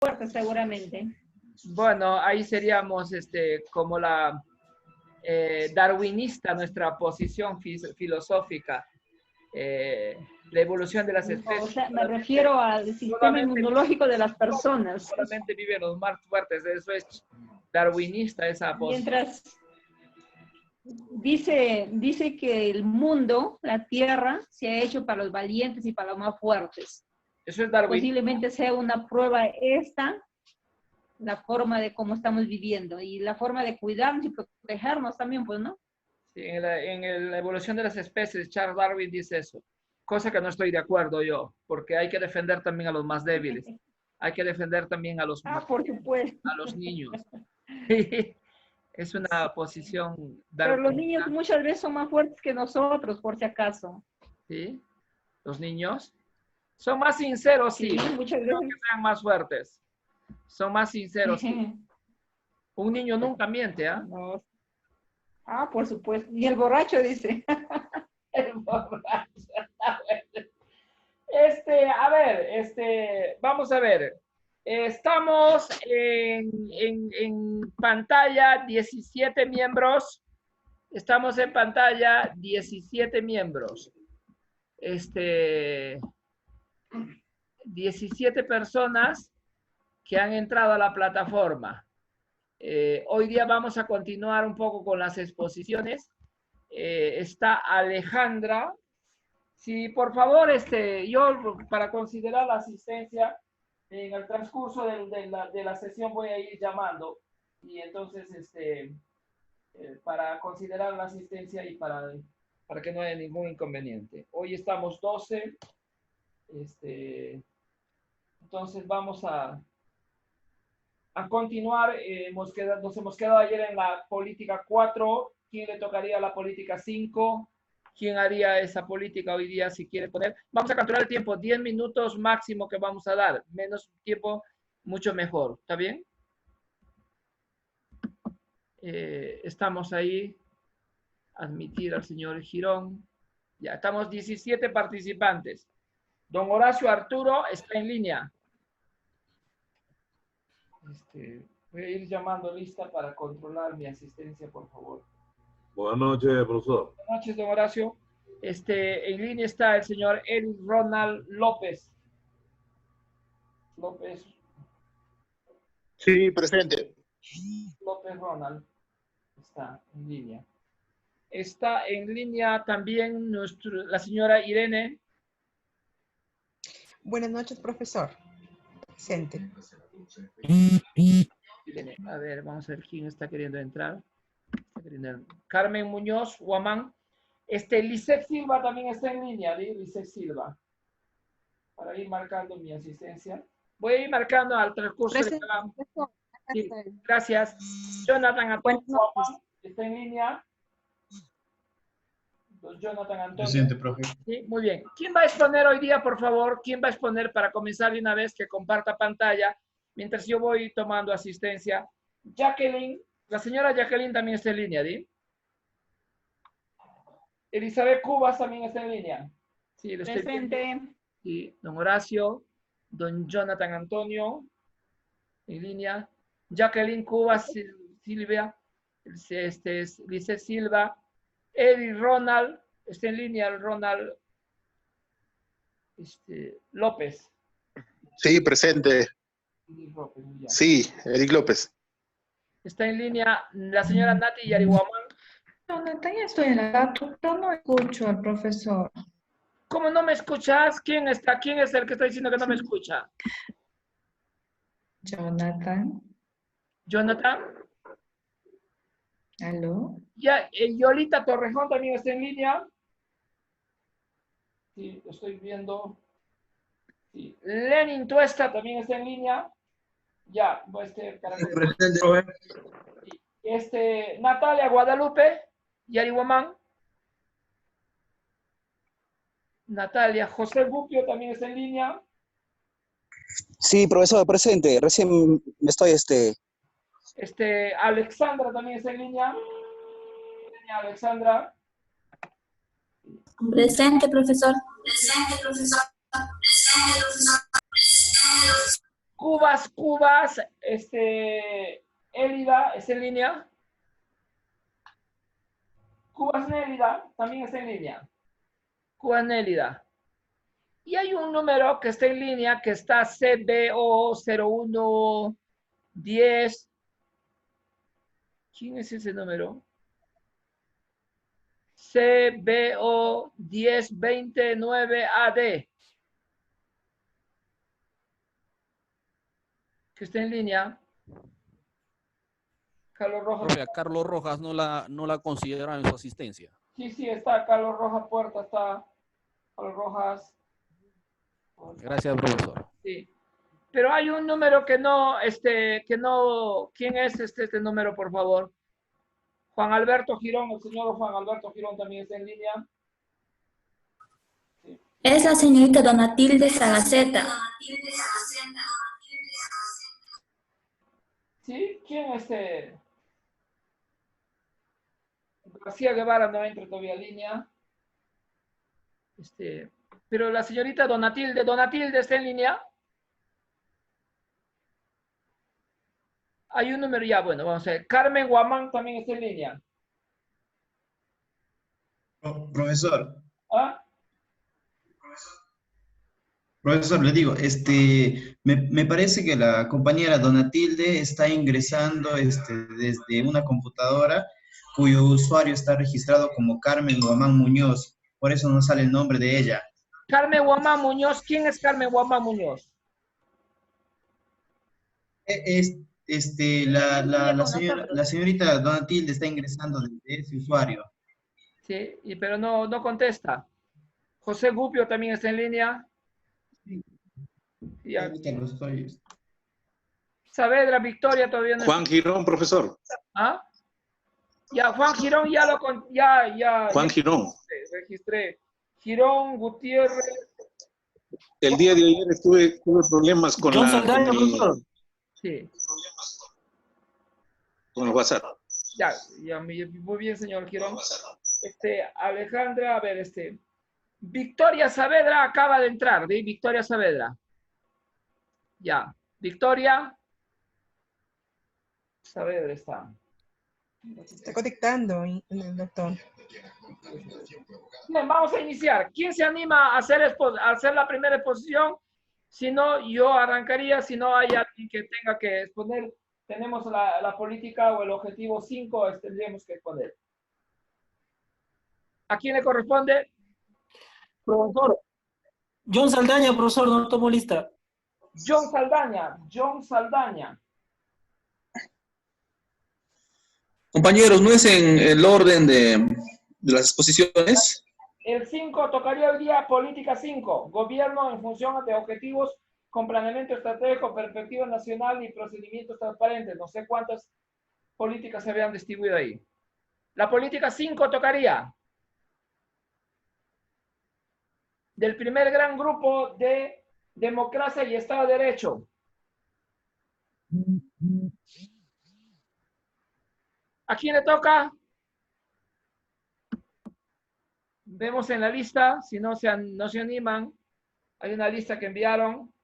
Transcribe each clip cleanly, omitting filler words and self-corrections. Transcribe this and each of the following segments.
fuerte seguramente. Bueno, ahí seríamos como la darwinista, nuestra posición filosófica. La evolución de las O especies. sea, me refiero al sistema inmunológico de las personas. Solamente viven los más fuertes, eso es darwinista esa posición. Mientras dice que el mundo, la Tierra, se ha hecho para los valientes y para los más fuertes. Eso es darwinista. Posiblemente sea una prueba esta, la forma de cómo estamos viviendo y la forma de cuidarnos y protegernos también, pues, ¿no? Sí, en la evolución de las especies, Charles Darwin dice eso, cosa que no estoy de acuerdo yo, porque hay que defender también a los más débiles, hay que defender también a los, Por supuesto. a los niños. Es una posición Pero los darwinista. niños muchas veces son más fuertes que nosotros, por si acaso. ¿Sí? Los niños son más sinceros, sí, muchas creo veces. que sean más fuertes, son más sinceros. Sí. Un niño nunca miente, ¿ah? No. Por supuesto. Y el borracho dice. El borracho. A ver, vamos a ver. Estamos en pantalla 17 miembros. Estamos en pantalla 17 miembros. 17 personas que han entrado a la plataforma. Hoy día vamos a continuar un poco con las exposiciones. Está Alejandra. Sí, por favor, yo para considerar la asistencia, en el transcurso de la sesión voy a ir llamando. Y entonces, para considerar la asistencia y para que no haya ningún inconveniente. Hoy estamos 12. Entonces vamos a continuar. Nos hemos quedado ayer en la política 4. ¿Quién le tocaría la política 5? ¿Quién haría esa política hoy día si quiere poner? Vamos a controlar el tiempo, 10 minutos máximo que vamos a dar. Menos tiempo, mucho mejor. ¿Está bien? Estamos ahí. Admitir al señor Girón. Ya, estamos 17 participantes. Don Horacio Arturo está en línea. Voy a ir llamando lista para controlar mi asistencia, por favor. Buenas noches, profesor. Buenas noches, don Horacio. En línea está el señor Eric Ronald López. López. Sí, presente. López Ronald está en línea. Está en línea también la señora Irene. Buenas noches, profesor. Presente. Irene, a ver, vamos a ver quién está queriendo entrar. Carmen Muñoz, Guamán. Lisset Silva también está en línea, Lisset Silva. Para ir marcando mi asistencia. Voy a ir marcando al transcurso de cada... Sí, gracias. Jonathan Antonio Guamán está en línea. Jonathan Antonio. Presente, profe. Sí, muy bien. ¿Quién va a exponer hoy día, por favor? ¿Quién va a exponer para comenzar de una vez que comparta pantalla mientras yo voy tomando asistencia? Jacqueline. La señora Jacqueline también está en línea, ¿sí? Elizabeth Cubas también está en línea. Sí, lo estoy viendo. Presente. Sí, don Horacio, don Jonathan Antonio, en línea. Jacqueline Cubas, Silvia, Lice Silva, Eddie Ronald, está en línea el Ronald López. Sí, presente. Sí, Eric López. Está en línea la señora Nati Yariguamán. Jonathan, ya estoy en la laptop, pero no escucho al profesor. ¿Cómo no me escuchas? ¿Quién está? ¿Quién es el que está diciendo que no me escucha? Jonathan. Jonathan. ¿Aló? Ya, Yolita Torrejón también está en línea. Sí, lo estoy viendo. Sí. Lenin Tuesta también está en línea. Ya, Presente, profe. Natalia Guadalupe, Yariguamán. Natalia, José Buquio también está en línea. Sí, profesor, presente. Recién me estoy Alexandra también está en línea. Alexandra. Presente, profesor. Presente, profesor. Cubas, Élida, ¿está en línea? Cubas Nélida también está en línea. Cubas Nélida. Y hay un número que está en línea que está CBO0110. ¿Quién es ese número? CBO1029AD. Que está en línea. Carlos Rojas. Profe, a Carlos Rojas no la considera en su asistencia. Sí, está Carlos Rojas Puerta, está Carlos Rojas. Gracias, profesor. Sí. Pero hay un número que no, ¿quién es este número, por favor? Juan Alberto Girón, el señor Juan Alberto Girón también está en línea. Sí. Es la señorita Donatilde Sagaceta. ¿Sí? ¿Quién es García Guevara no entra todavía en línea. Pero la señorita Donatilde está en línea. Hay un número ya, bueno, vamos a ver. Carmen Guamán también está en línea. Profesor. ¿Ah? Profesor, le digo, me parece que la compañera Donatilde está ingresando desde una computadora cuyo usuario está registrado como Carmen Guamán Muñoz. Por eso no sale el nombre de ella. Carmen Guamán Muñoz, ¿quién es Carmen Guamán Muñoz? La señorita Donatilde está ingresando desde ese usuario. Sí, pero no contesta. José Gupio también está en línea. Sí, Saavedra, Victoria todavía no. Juan Girón, profesor. ¿Ah? Ya, Juan Girón Juan Girón. Registré. Girón, Gutiérrez. El día de ayer tuve problemas con John Saldaña, profesor. Sí. Con el WhatsApp. Ya, muy bien, señor Girón. Alejandra, a ver, Victoria Saavedra acaba de entrar, ¿sí? Victoria Saavedra. Ya, Victoria Saavedra está. Está conectando, doctor. Bien, vamos a iniciar. ¿Quién se anima a hacer la primera exposición? Si no, yo arrancaría. Si no hay alguien que tenga que exponer, tenemos la política o el objetivo 5, tendríamos que exponer. ¿A quién le corresponde? Profesor. John Saldaña, profesor, no tomo lista. John Saldaña. Compañeros, ¿no es en el orden de las exposiciones? El 5 tocaría hoy día política 5, gobierno en función de objetivos con planeamiento estratégico, perspectiva nacional y procedimientos transparentes. No sé cuántas políticas se habían distribuido ahí. La política 5 tocaría del primer gran grupo de democracia y Estado de Derecho. ¿A quién le toca? Vemos en la lista, si no se animan, hay una lista que enviaron.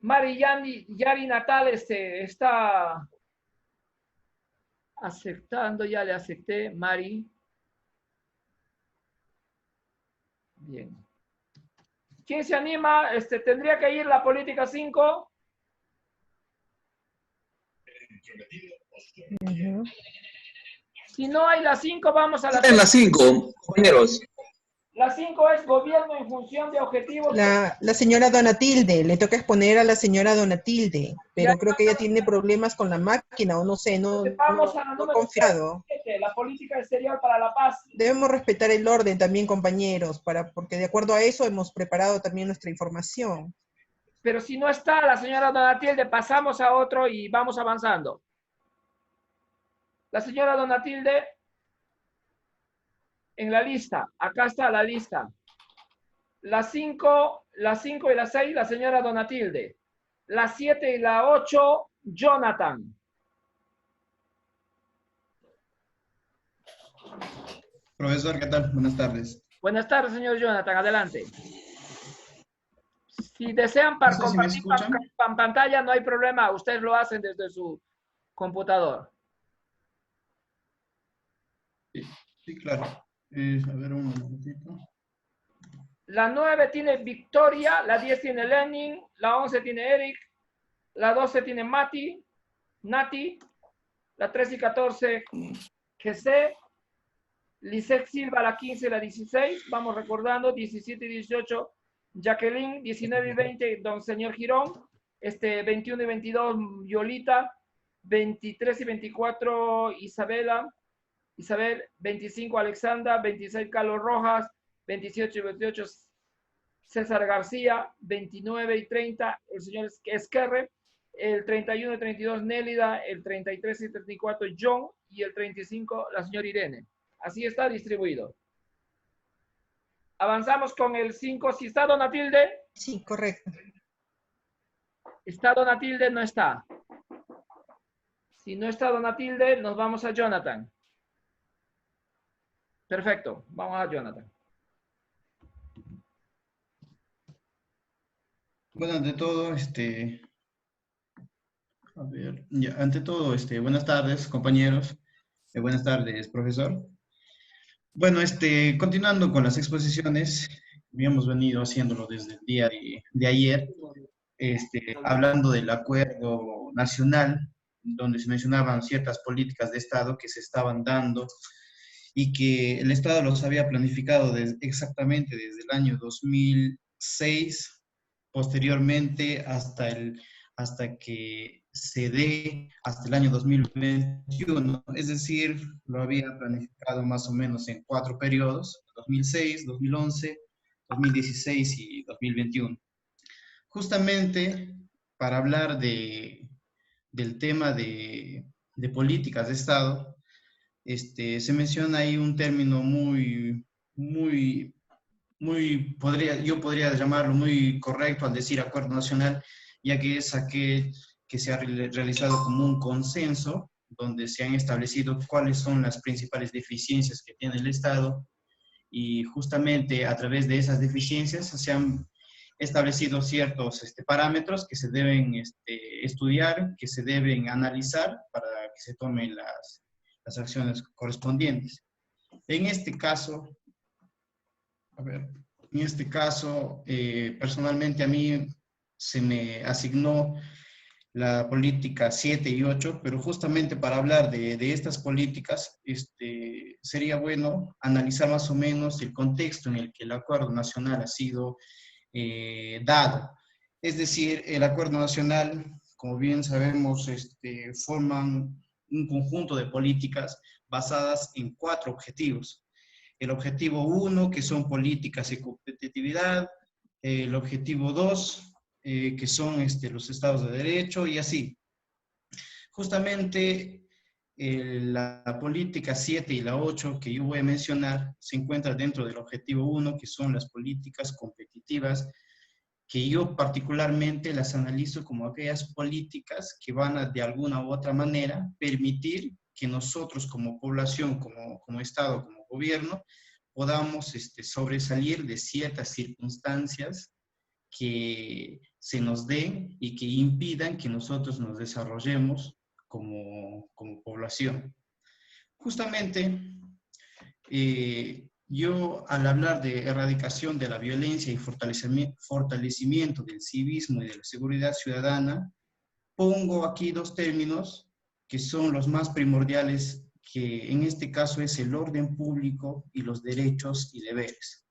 Mari Yari Natal está aceptando, ya le acepté, Mari. Bien. ¿Quién se anima? ¿Tendría que ir la política 5? Si no hay la 5, vamos a la 6. En la 5, compañeros. La 5 es gobierno en función de objetivos. La señora Donatilde, le toca exponer a la señora Donatilde, pero creo que ella tiene problemas con la máquina, o no sé, no he confiado. 7, la política exterior para la paz. Debemos respetar el orden también, compañeros, porque de acuerdo a eso hemos preparado también nuestra información. Pero si no está la señora Donatilde, pasamos a otro y vamos avanzando. La señora Donatilde, en la lista, acá está la lista. La 5 y la 6, la señora Donatilde. La 7 y la 8, Jonathan. Profesor, ¿qué tal? Buenas tardes. Buenas tardes, señor Jonathan, adelante. Si desean para No sé si me compartir escuchan. pantalla, no hay problema, ustedes lo hacen desde su computador. Sí, claro. A ver, un momentito. La 9 tiene Victoria, la 10 tiene Lenin, la 11 tiene Eric, la 12 tiene Nati, la 13 y 14 Jesse, Lisette Silva, la 15 y la 16, vamos recordando, 17 y 18 Jacqueline, 19 y 20 Don Señor Girón, 21 y 22 Yolita, 23 y 24 Isabel, 25 Alexandra, 26 Carlos Rojas, 28 y 28 César García, 29 y 30 el señor Esquerre, el 31 y 32 Nélida, el 33 y 34 John y el 35 la señora Irene. Así está distribuido. Avanzamos con el 5. Si está Donatilde. Sí, correcto. ¿Está Donatilde? No está. Si no está Donatilde, nos vamos a Jonathan. Perfecto, vamos a Jonathan. Bueno, ante todo, a ver, ya, ante todo, buenas tardes, compañeros. Buenas tardes, profesor. Bueno, continuando con las exposiciones, habíamos venido haciéndolo desde el día de ayer, hablando del acuerdo nacional, donde se mencionaban ciertas políticas de Estado que se estaban dando y que el Estado los había planificado exactamente desde el año 2006, posteriormente hasta que se dé hasta el año 2021, es decir, lo había planificado más o menos en 4 periodos, 2006, 2011, 2016 y 2021. Justamente para hablar del tema de políticas de Estado, se menciona ahí un término yo podría llamarlo muy correcto al decir acuerdo nacional, ya que es aquel que se ha realizado como un consenso, donde se han establecido cuáles son las principales deficiencias que tiene el Estado, y justamente a través de esas deficiencias se han establecido ciertos parámetros que se deben estudiar, que se deben analizar para que se tomen las acciones correspondientes. En este caso, personalmente a mí se me asignó la política 7 y 8, pero justamente para hablar de estas políticas, sería bueno analizar más o menos el contexto en el que el acuerdo nacional ha sido dado. Es decir, el acuerdo nacional, como bien sabemos, forman un conjunto de políticas basadas en 4 objetivos. El objetivo 1, que son políticas de competitividad, el objetivo 2, que son los estados de derecho y así. Justamente la política 7 y la 8 que yo voy a mencionar se encuentra dentro del objetivo 1, que son las políticas competitivas, que yo particularmente las analizo como aquellas políticas que van a, de alguna u otra manera, permitir que nosotros como población, como Estado, como gobierno, podamos sobresalir de ciertas circunstancias que se nos den y que impidan que nosotros nos desarrollemos como población. Justamente, yo al hablar de erradicación de la violencia y fortalecimiento del civismo y de la seguridad ciudadana, pongo aquí 2 términos que son los más primordiales, que en este caso es el orden público y los derechos y deberes.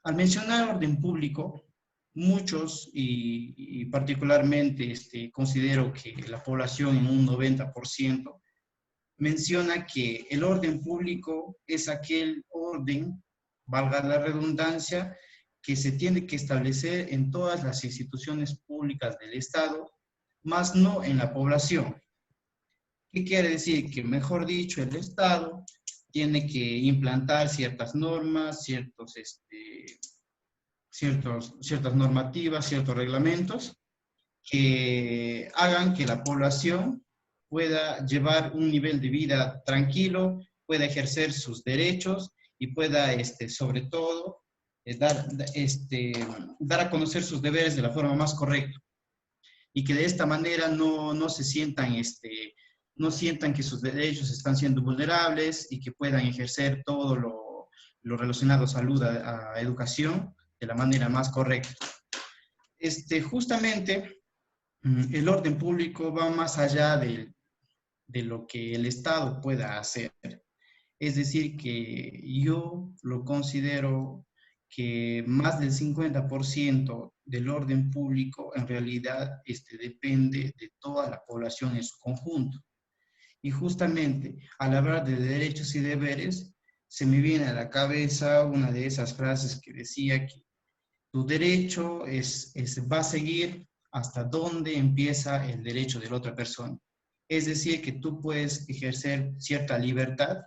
Al mencionar orden público, muchos, y particularmente considero que la población en un 90%, menciona que el orden público es aquel orden, valga la redundancia, que se tiene que establecer en todas las instituciones públicas del Estado, más no en la población. ¿Qué quiere decir? Que, mejor dicho, el Estado tiene que implantar ciertas normas, ciertas normativas, ciertos reglamentos que hagan que la población pueda llevar un nivel de vida tranquilo pueda ejercer sus derechos y pueda, sobre todo, dar a conocer sus deberes de la forma más correcta. Y que de esta manera no se sientan, no sientan que sus derechos están siendo vulnerables y que puedan ejercer todo lo relacionado a salud, a educación, de la manera más correcta. Justamente, el orden público va más allá de lo que el Estado pueda hacer. Es decir, que yo lo considero que más del 50% del orden público en realidad depende de toda la población en su conjunto. Y justamente al hablar de derechos y deberes, se me viene a la cabeza una de esas frases que decía que tu derecho va a seguir hasta donde empieza el derecho de la otra persona. Es decir, que tú puedes ejercer cierta libertad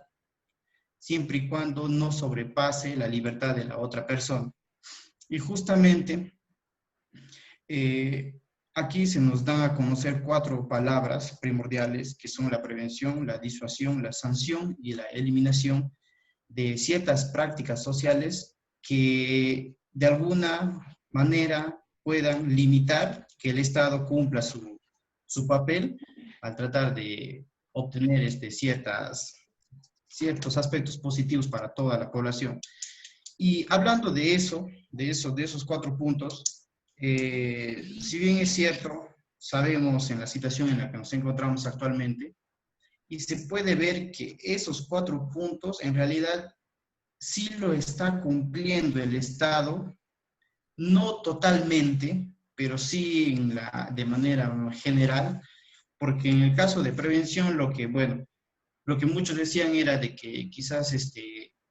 siempre y cuando no sobrepase la libertad de la otra persona. Y justamente aquí se nos dan a conocer 4 palabras primordiales que son la prevención, la disuasión, la sanción y la eliminación de ciertas prácticas sociales que de alguna manera puedan limitar que el Estado cumpla su papel al tratar de obtener ciertos aspectos positivos para toda la población. Y hablando de esos 4 puntos, si bien es cierto, sabemos en la situación en la que nos encontramos actualmente, y se puede ver que esos 4 puntos en realidad sí lo está cumpliendo el Estado, no totalmente, pero sí de manera general, porque en el caso de prevención lo que muchos decían era de que quizás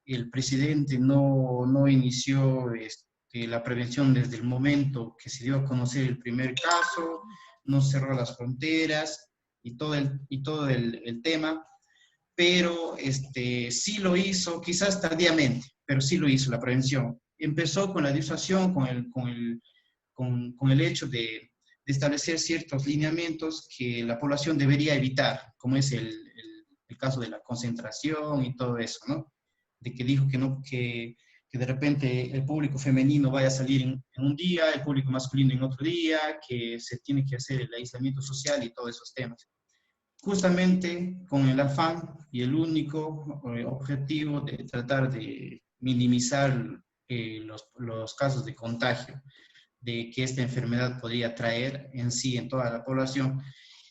el presidente no inició la prevención desde el momento que se dio a conocer el primer caso, no cerró las fronteras y todo el tema, pero sí lo hizo, quizás tardíamente, pero sí lo hizo la prevención. Empezó con la disuasión, con el hecho de establecer ciertos lineamientos que la población debería evitar, como es el caso de la concentración y todo eso, ¿no? De que dijo que de repente el público femenino vaya a salir en un día, el público masculino en otro día, que se tiene que hacer el aislamiento social y todos esos temas. Justamente con el afán y el único objetivo de tratar de minimizar los casos de contagio de que esta enfermedad podría traer en sí en toda la población.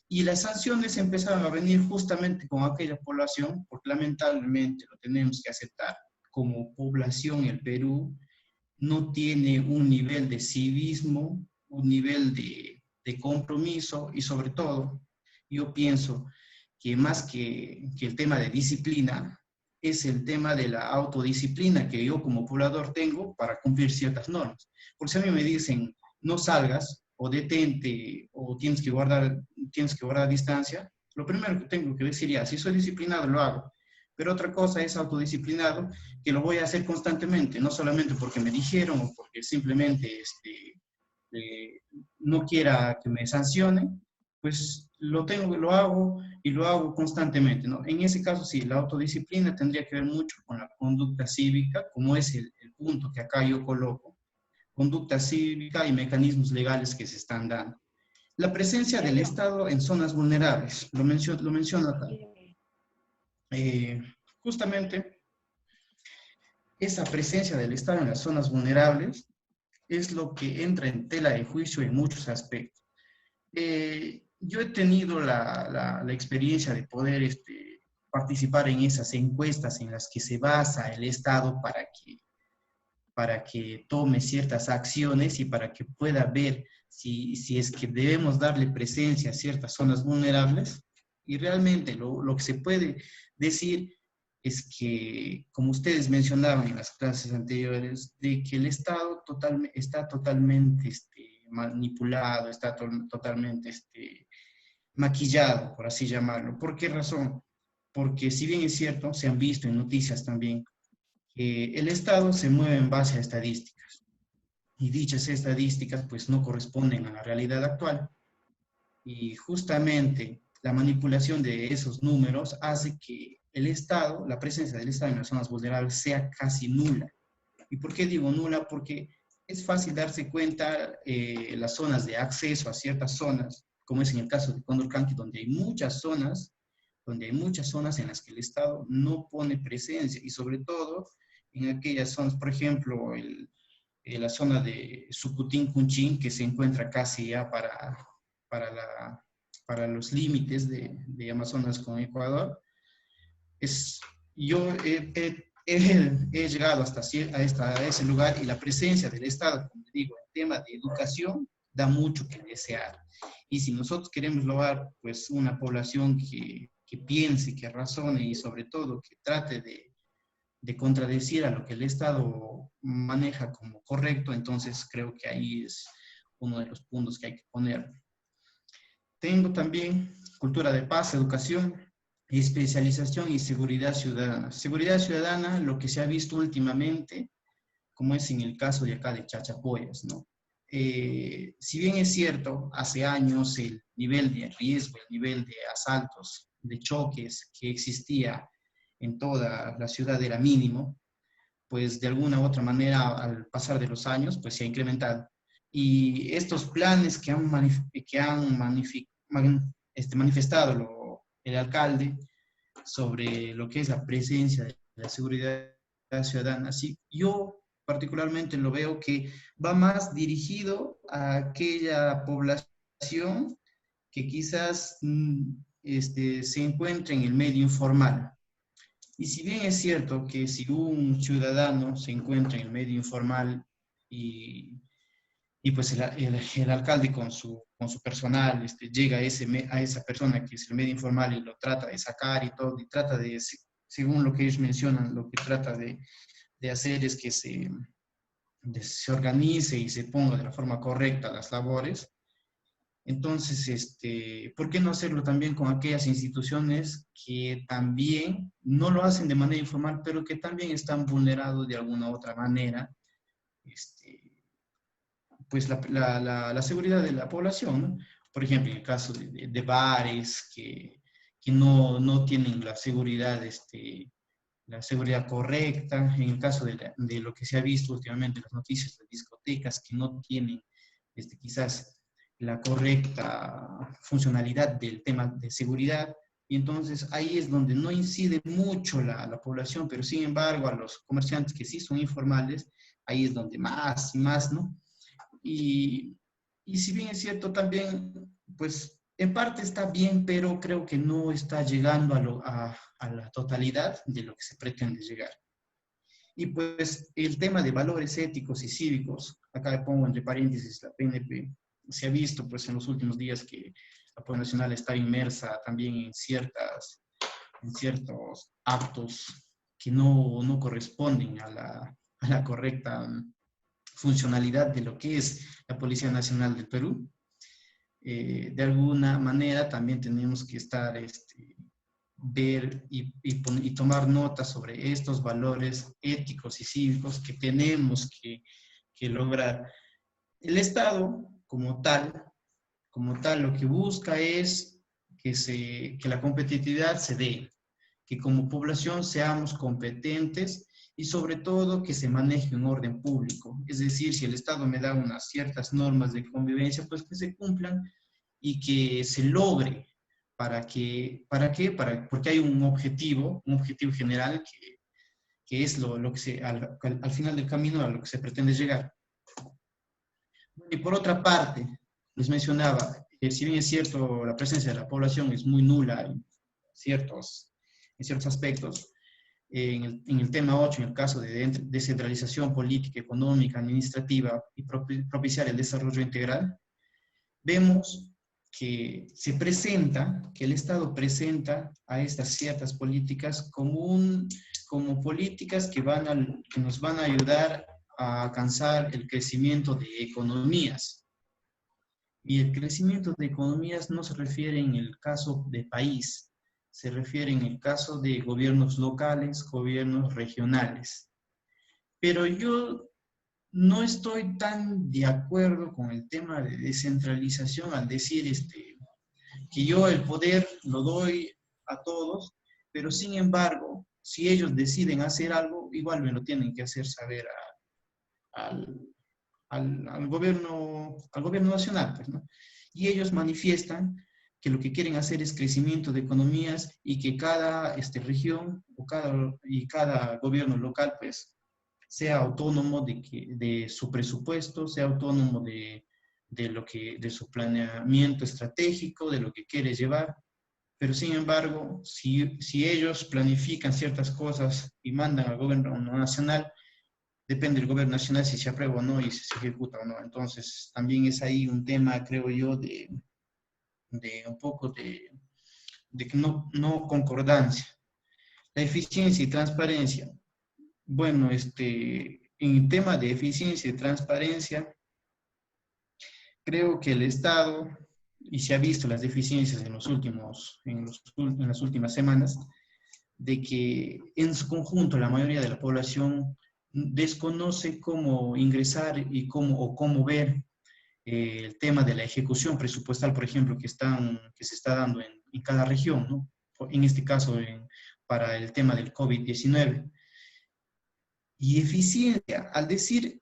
Y las sanciones empezaron a venir justamente con aquella población, porque lamentablemente lo tenemos que aceptar. Como población, el Perú no tiene un nivel de civismo, un nivel de compromiso, y sobre todo, yo pienso que más que el tema de disciplina, es el tema de la autodisciplina que yo como poblador tengo para cumplir ciertas normas. Porque si a mí me dicen, no salgas, o detente, o tienes que guardar distancia, lo primero que tengo que decir ya, si soy disciplinado, lo hago. Pero otra cosa es autodisciplinado, que lo voy a hacer constantemente, no solamente porque me dijeron, o porque simplemente no quiera que me sancionen, pues lo hago y lo hago constantemente, ¿no? En ese caso sí, la autodisciplina tendría que ver mucho con la conducta cívica, como es el punto que acá yo coloco, conducta cívica y mecanismos legales que se están dando. La presencia del Estado en zonas vulnerables, lo menciono acá. Justamente, esa presencia del Estado en las zonas vulnerables es lo que entra en tela de juicio en muchos aspectos. Yo he tenido la experiencia de poder participar en esas encuestas en las que se basa el Estado para que tome ciertas acciones y para que pueda ver si es que debemos darle presencia a ciertas zonas vulnerables. Y realmente lo que se puede decir es que, como ustedes mencionaban en las clases anteriores, de que el Estado está totalmente manipulado, está totalmente maquillado, por así llamarlo. ¿Por qué razón? Porque si bien es cierto, se han visto en noticias también, que el Estado se mueve en base a estadísticas. Y dichas estadísticas pues no corresponden a la realidad actual. Y justamente la manipulación de esos números hace que el Estado, la presencia del Estado en las zonas vulnerables sea casi nula. ¿Y por qué digo nula? Porque es fácil darse cuenta las zonas de acceso a ciertas zonas, como es en el caso de Condorcanqui, donde hay muchas zonas en las que el Estado no pone presencia, y sobre todo en aquellas zonas, por ejemplo, la zona de Sucutín, Cunchín, que se encuentra casi ya para los límites de Amazonas con Ecuador. Yo he llegado hasta a ese lugar, y la presencia del Estado, como digo, en tema de educación, da mucho que desear. Y si nosotros queremos lograr pues una población que piense, que razone y sobre todo que trate de contradecir a lo que el Estado maneja como correcto, entonces creo que ahí es uno de los puntos que hay que poner. Tengo también cultura de paz, educación, especialización y seguridad ciudadana. Seguridad ciudadana, lo que se ha visto últimamente, como es en el caso de acá de Chachapoyas, ¿no? Si bien es cierto, hace años el nivel de riesgo, el nivel de asaltos, de choques que existía en toda la ciudad era mínimo, pues de alguna u otra manera al pasar de los años pues se ha incrementado. Y estos planes que han manifestado el alcalde sobre lo que es la presencia de la seguridad ciudadana, así yo particularmente lo veo que va más dirigido a aquella población que quizás se encuentra en el medio informal. Y si bien es cierto que si un ciudadano se encuentra en el medio informal y pues el alcalde con su personal llega a esa persona que es el medio informal y lo trata de sacar y todo, y trata de, según lo que ellos mencionan, lo que trata de hacer es que se organice y se ponga de la forma correcta las labores. Entonces, ¿por qué no hacerlo también con aquellas instituciones que también no lo hacen de manera informal, pero que también están vulnerados de alguna u otra manera, pues la seguridad de la población, ¿no? Por ejemplo, en el caso de bares que no tienen la seguridad correcta, en el caso de lo que se ha visto últimamente en las noticias de discotecas que no tienen quizás la correcta funcionalidad del tema de seguridad, y entonces ahí es donde no incide mucho la población, pero sin embargo a los comerciantes que sí son informales, ahí es donde más y más, ¿no? Y si bien es cierto también, pues en parte está bien, pero creo que no está llegando a la totalidad de lo que se pretende llegar. Y pues el tema de valores éticos y cívicos, acá le pongo entre paréntesis la PNP, se ha visto pues en los últimos días que la Policía Nacional está inmersa también en ciertos actos que no corresponden a la correcta funcionalidad de lo que es la Policía Nacional del Perú. De alguna manera también tenemos que ver y tomar nota sobre estos valores éticos y cívicos que tenemos que lograr. El Estado, como tal, lo que busca es que la competitividad se dé, que como población seamos competentes y sobre todo que se maneje un orden público. Es decir, si el Estado me da unas ciertas normas de convivencia, pues que se cumplan y que se logre. ¿Para qué? Porque hay un objetivo general que es lo que al final del camino a lo que se pretende llegar. Y por otra parte, les mencionaba, si bien es cierto la presencia de la población es muy nula en ciertos aspectos, en el tema 8, en el caso de descentralización política, económica, administrativa y propiciar el desarrollo integral, vemos que el Estado presenta a estas ciertas políticas como políticas que nos van a ayudar a alcanzar el crecimiento de economías. Y el crecimiento de economías no se refiere en el caso de país, se refiere en el caso de gobiernos locales, gobiernos regionales. Pero yo no estoy tan de acuerdo con el tema de descentralización al decir que yo el poder lo doy a todos, pero sin embargo, si ellos deciden hacer algo, igual me lo tienen que hacer saber al gobierno nacional, pues, ¿no? Y ellos manifiestan que lo que quieren hacer es crecimiento de economías y que cada región y cada gobierno local, pues, sea autónomo de su presupuesto, sea autónomo de su planeamiento estratégico, de lo que quiere llevar. Pero sin embargo, si ellos planifican ciertas cosas y mandan al gobierno nacional, depende del gobierno nacional si se aprueba o no y si se ejecuta o no. Entonces, también es ahí un tema, creo yo, de un poco de no concordancia. La eficiencia y transparencia. Bueno, en el tema de eficiencia y transparencia, creo que el Estado, y se ha visto las deficiencias en las últimas semanas, de que en su conjunto la mayoría de la población desconoce cómo ingresar y cómo ver el tema de la ejecución presupuestal, por ejemplo, que se está dando en cada región, ¿no? En este caso, para el tema del COVID-19. Y eficiencia, al decir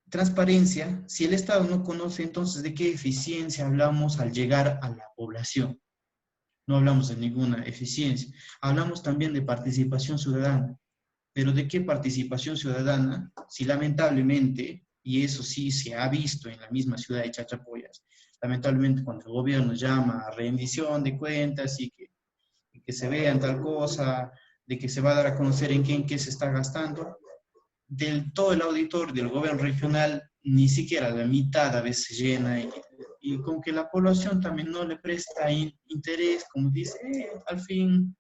transparencia, si el Estado no conoce, entonces, ¿de qué eficiencia hablamos al llegar a la población? No hablamos de ninguna eficiencia. Hablamos también de participación ciudadana. Pero ¿de qué participación ciudadana? Si lamentablemente, y eso sí se ha visto en la misma ciudad de Chachapoyas, lamentablemente cuando el gobierno llama a rendición de cuentas y que se vean tal cosa, de que se va a dar a conocer en qué se está gastando, todo el auditor del gobierno regional, ni siquiera la mitad a veces llena, y como que la población también no le presta interés, como dice, al fin,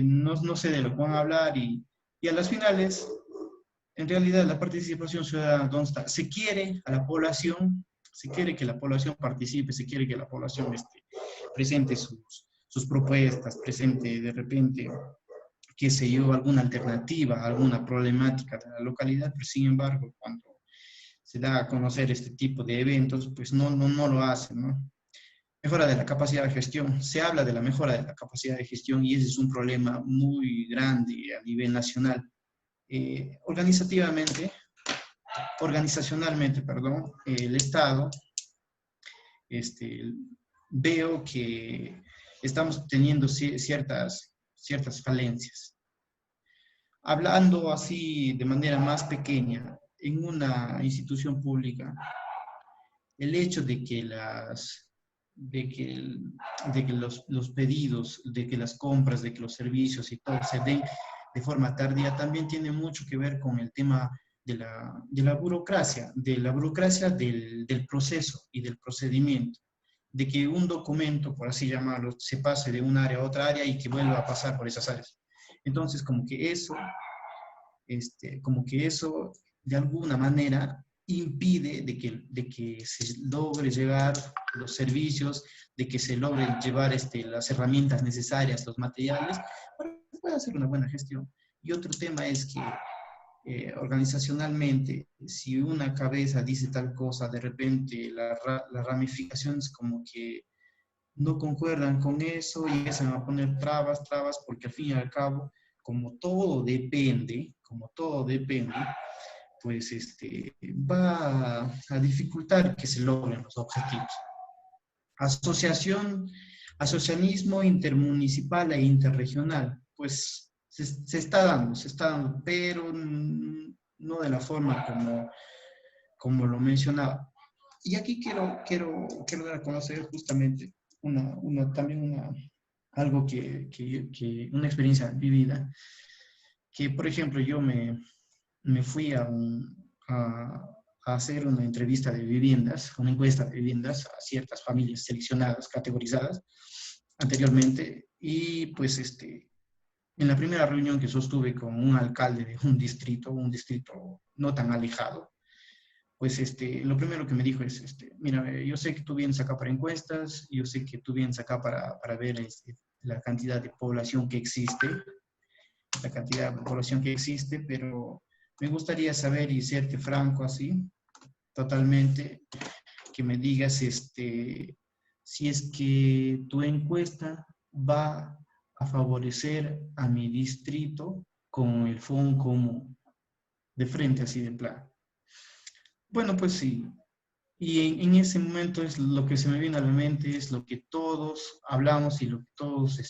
no sé de lo que van a hablar, y a las finales, en realidad la participación ciudadana, ¿dónde está? Se quiere a la población, se quiere que la población participe, se quiere que la población presente sus propuestas, presente de repente, qué sé yo, alguna alternativa, alguna problemática de la localidad, pero sin embargo, cuando se da a conocer este tipo de eventos, pues no lo hacen, ¿no? Mejora de la capacidad de gestión. Se habla de la mejora de la capacidad de gestión y ese es un problema muy grande a nivel nacional. Organizacionalmente, el Estado, veo que estamos teniendo ciertas falencias. Hablando así de manera más pequeña, en una institución pública, el hecho de que los pedidos, de que las compras, de que los servicios y todo se den de forma tardía, también tiene mucho que ver con el tema de la burocracia, del proceso y del procedimiento, de que un documento, por así llamarlo, se pase de un área a otra área y que vuelva a pasar por esas áreas. Entonces, como que eso de alguna manera impide de que se logre llevar los servicios, de que se logre llevar las herramientas necesarias, los materiales, para que pueda hacer una buena gestión. Y otro tema es que organizacionalmente, si una cabeza dice tal cosa, de repente las ramificaciones como que no concuerdan con eso y empiezan a poner trabas, porque al fin y al cabo, como todo depende, pues va a dificultar que se logren los objetivos. Asociacionismo intermunicipal e interregional, pues se está dando, pero no de la forma como lo mencionaba. Y aquí quiero dar a conocer justamente algo una experiencia vivida, que por ejemplo yo me fui a hacer una entrevista de viviendas, una encuesta de viviendas a ciertas familias seleccionadas, categorizadas anteriormente, y pues en la primera reunión que sostuve con un alcalde de un distrito no tan alejado, pues lo primero que me dijo es, mira, yo sé que tú vienes acá para encuestas, yo sé que tú vienes acá para ver la cantidad de población que existe, pero me gustaría saber y serte franco así, totalmente, que me digas si es que tu encuesta va a favorecer a mi distrito con el fondo común, de frente así de plan. Bueno, pues sí. Y en ese momento es lo que se me viene a la mente, es lo que todos hablamos y lo que todos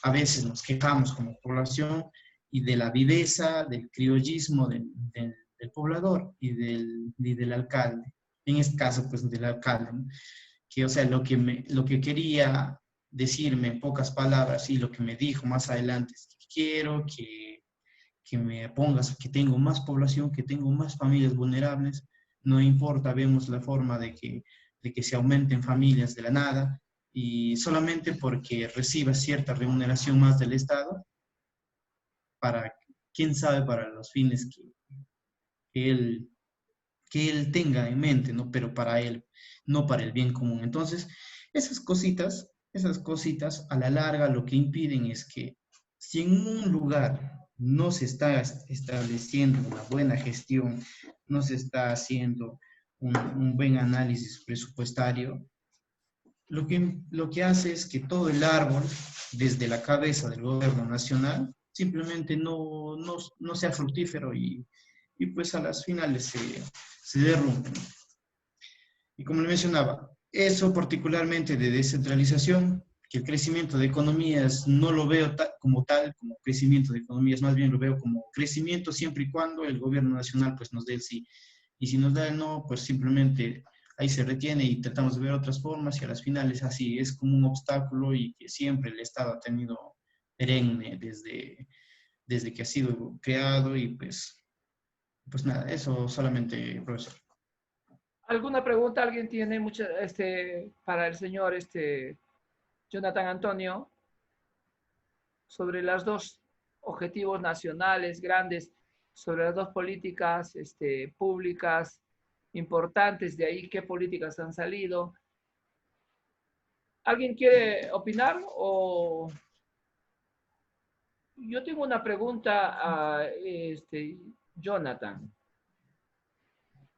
a veces nos quejamos como población, y de la viveza, del criollismo del poblador y del alcalde. En este caso, pues del alcalde, ¿no? Que, o sea, lo que quería decirme en pocas palabras y lo que me dijo más adelante es que quiero que me pongas, que tengo más población, que tengo más familias vulnerables, no importa, vemos la forma de que se aumenten familias de la nada, y solamente porque reciba cierta remuneración más del Estado, para, quién sabe, para los fines que él tenga en mente, ¿no? Pero para él, no para el bien común. Entonces, esas cositas, a la larga lo que impiden es que si en un lugar no se está estableciendo una buena gestión, no se está haciendo un buen análisis presupuestario, lo que hace es que todo el árbol, desde la cabeza del gobierno nacional, simplemente no sea fructífero y pues a las finales se derrumbe. Y como le mencionaba, eso particularmente de descentralización, que el crecimiento de economías no lo veo como crecimiento de economías, más bien lo veo como crecimiento siempre y cuando el gobierno nacional pues nos dé el sí. Y si nos da el no, pues simplemente ahí se retiene y tratamos de ver otras formas, y a las finales así es como un obstáculo, y que siempre el Estado ha tenido perenne desde que ha sido creado. Y pues nada, eso solamente, profesor. ¿Alguna pregunta alguien tiene para el señor Jonathan Antonio sobre los dos objetivos nacionales grandes, sobre las dos políticas públicas importantes, de ahí qué políticas han salido? ¿Alguien quiere opinar? O yo tengo una pregunta a Jonathan.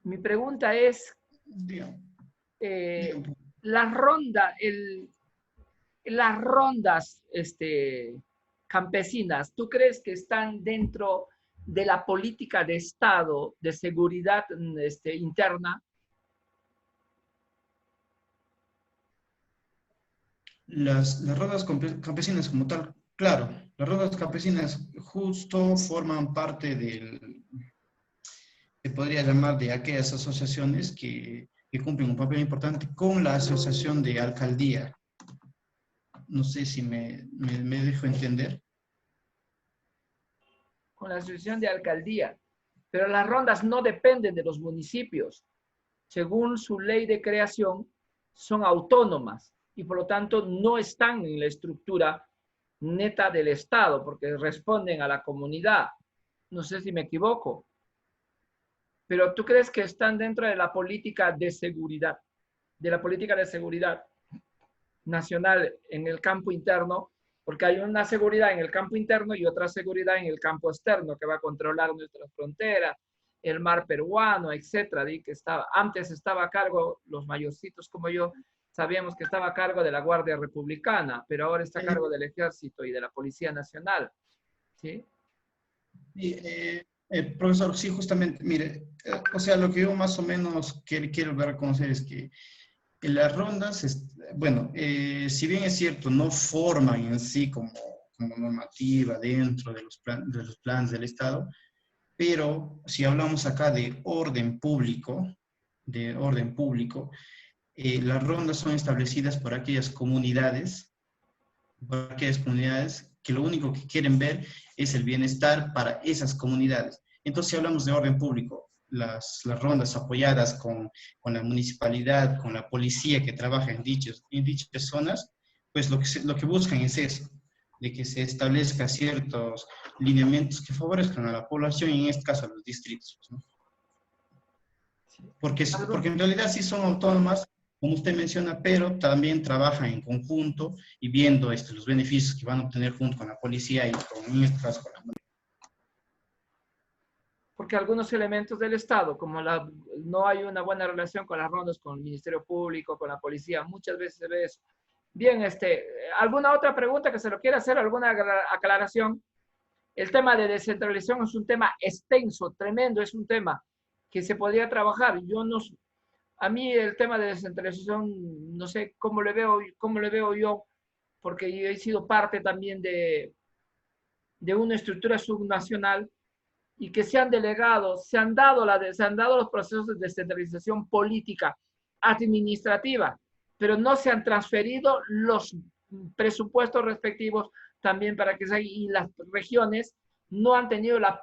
Mi pregunta es, las rondas campesinas, ¿tú crees que están dentro de la política de Estado de seguridad interna? Las rondas campesinas como tal, claro, las rondas campesinas justo forman parte se podría llamar de aquellas asociaciones que cumplen un papel importante con la asociación de alcaldía. No sé si me dejo entender. Con la asociación de alcaldía, pero las rondas no dependen de los municipios. Según su ley de creación, son autónomas y por lo tanto no están en la estructura neta del Estado, porque responden a la comunidad. No sé si me equivoco. Pero ¿tú crees que están dentro de la política de seguridad nacional en el campo interno? Porque hay una seguridad en el campo interno y otra seguridad en el campo externo, que va a controlar nuestras fronteras, el mar peruano, etcétera. Antes estaba a cargo, los mayorcitos como yo, sabíamos que estaba a cargo de la Guardia Republicana, pero ahora está a cargo del Ejército y de la Policía Nacional. ¿Sí? Profesor, sí, justamente, mire, o sea, lo que yo más o menos quiero dar a conocer es que en las rondas, bueno, si bien es cierto, no forman en sí como normativa dentro de los planes del Estado, pero si hablamos acá de orden público, las rondas son establecidas por aquellas comunidades que lo único que quieren ver es el bienestar para esas comunidades. Entonces, si hablamos de orden público, las rondas apoyadas con la municipalidad, con la policía que trabaja en dichas zonas, pues lo que buscan es eso, de que se establezca ciertos lineamientos que favorezcan a la población y en este caso a los distritos, ¿no? Porque en realidad sí son autónomas, como usted menciona, pero también trabajan en conjunto y viendo los beneficios que van a obtener junto con la policía y en este caso con la municipalidad. Porque algunos elementos del Estado, como no hay una buena relación con las rondas, con el Ministerio Público, con la policía, muchas veces se ve eso. Bien, ¿alguna otra pregunta que se lo quiera hacer? ¿Alguna aclaración? El tema de descentralización es un tema extenso, tremendo, es un tema que se podría trabajar. A mí el tema de descentralización, no sé cómo le veo yo, porque yo he sido parte también de una estructura subnacional y que se han dado los procesos de descentralización política, administrativa, pero no se han transferido los presupuestos respectivos también para que y las regiones no han tenido la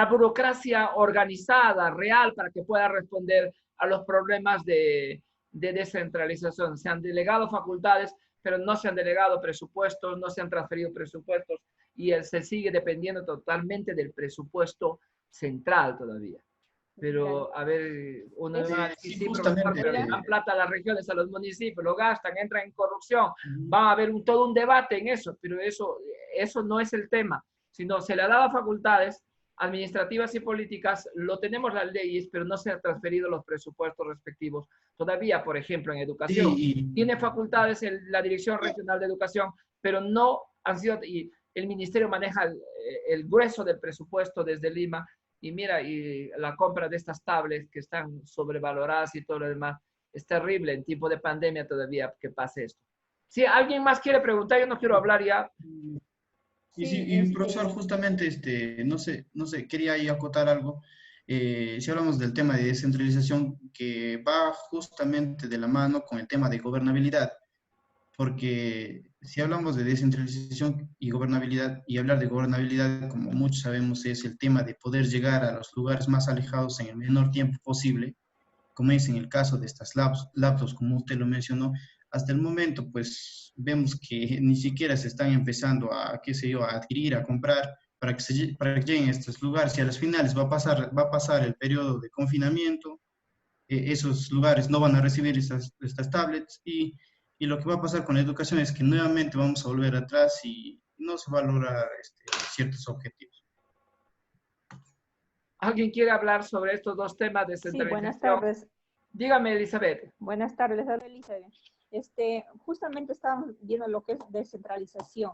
burocracia organizada, real, para que pueda responder a los problemas de descentralización. Se han delegado facultades, pero no se han delegado presupuestos, no se han transferido presupuestos y se sigue dependiendo totalmente del presupuesto central todavía. Pero, a ver, uno va dan plata a las regiones, a los municipios, lo gastan, entran en corrupción, va a haber todo un debate en eso, pero eso no es el tema, sino se le ha dado facultades administrativas y políticas, lo tenemos las leyes, pero no se han transferido los presupuestos respectivos. Todavía, por ejemplo, en educación, tiene facultades en la Dirección Regional de Educación, pero no han sido, y el ministerio maneja el grueso del presupuesto desde Lima, y mira, y la compra de estas tablets que están sobrevaloradas y todo lo demás, es terrible en tiempo de pandemia todavía que pase esto. Si alguien más quiere preguntar, yo no quiero hablar ya. Y profesor, justamente, no sé, quería ahí acotar algo. Si hablamos del tema de descentralización, que va justamente de la mano con el tema de gobernabilidad, porque si hablamos de descentralización y gobernabilidad, y hablar de gobernabilidad, como muchos sabemos, es el tema de poder llegar a los lugares más alejados en el menor tiempo posible, como es en el caso de estas laptops, como usted lo mencionó. Hasta el momento, pues, vemos que ni siquiera se están empezando a, qué sé yo, a adquirir, a comprar, para que lleguen a estos lugares, y a las finales va a pasar el periodo de confinamiento, esos lugares no van a recibir estas tablets, y lo que va a pasar con la educación es que nuevamente vamos a volver atrás y no se va a lograr ciertos objetivos. ¿Alguien quiere hablar sobre estos dos temas de descentralización? Sí, buenas tardes. Dígame, Elizabeth. Buenas tardes, Elizabeth. Justamente estábamos viendo lo que es descentralización.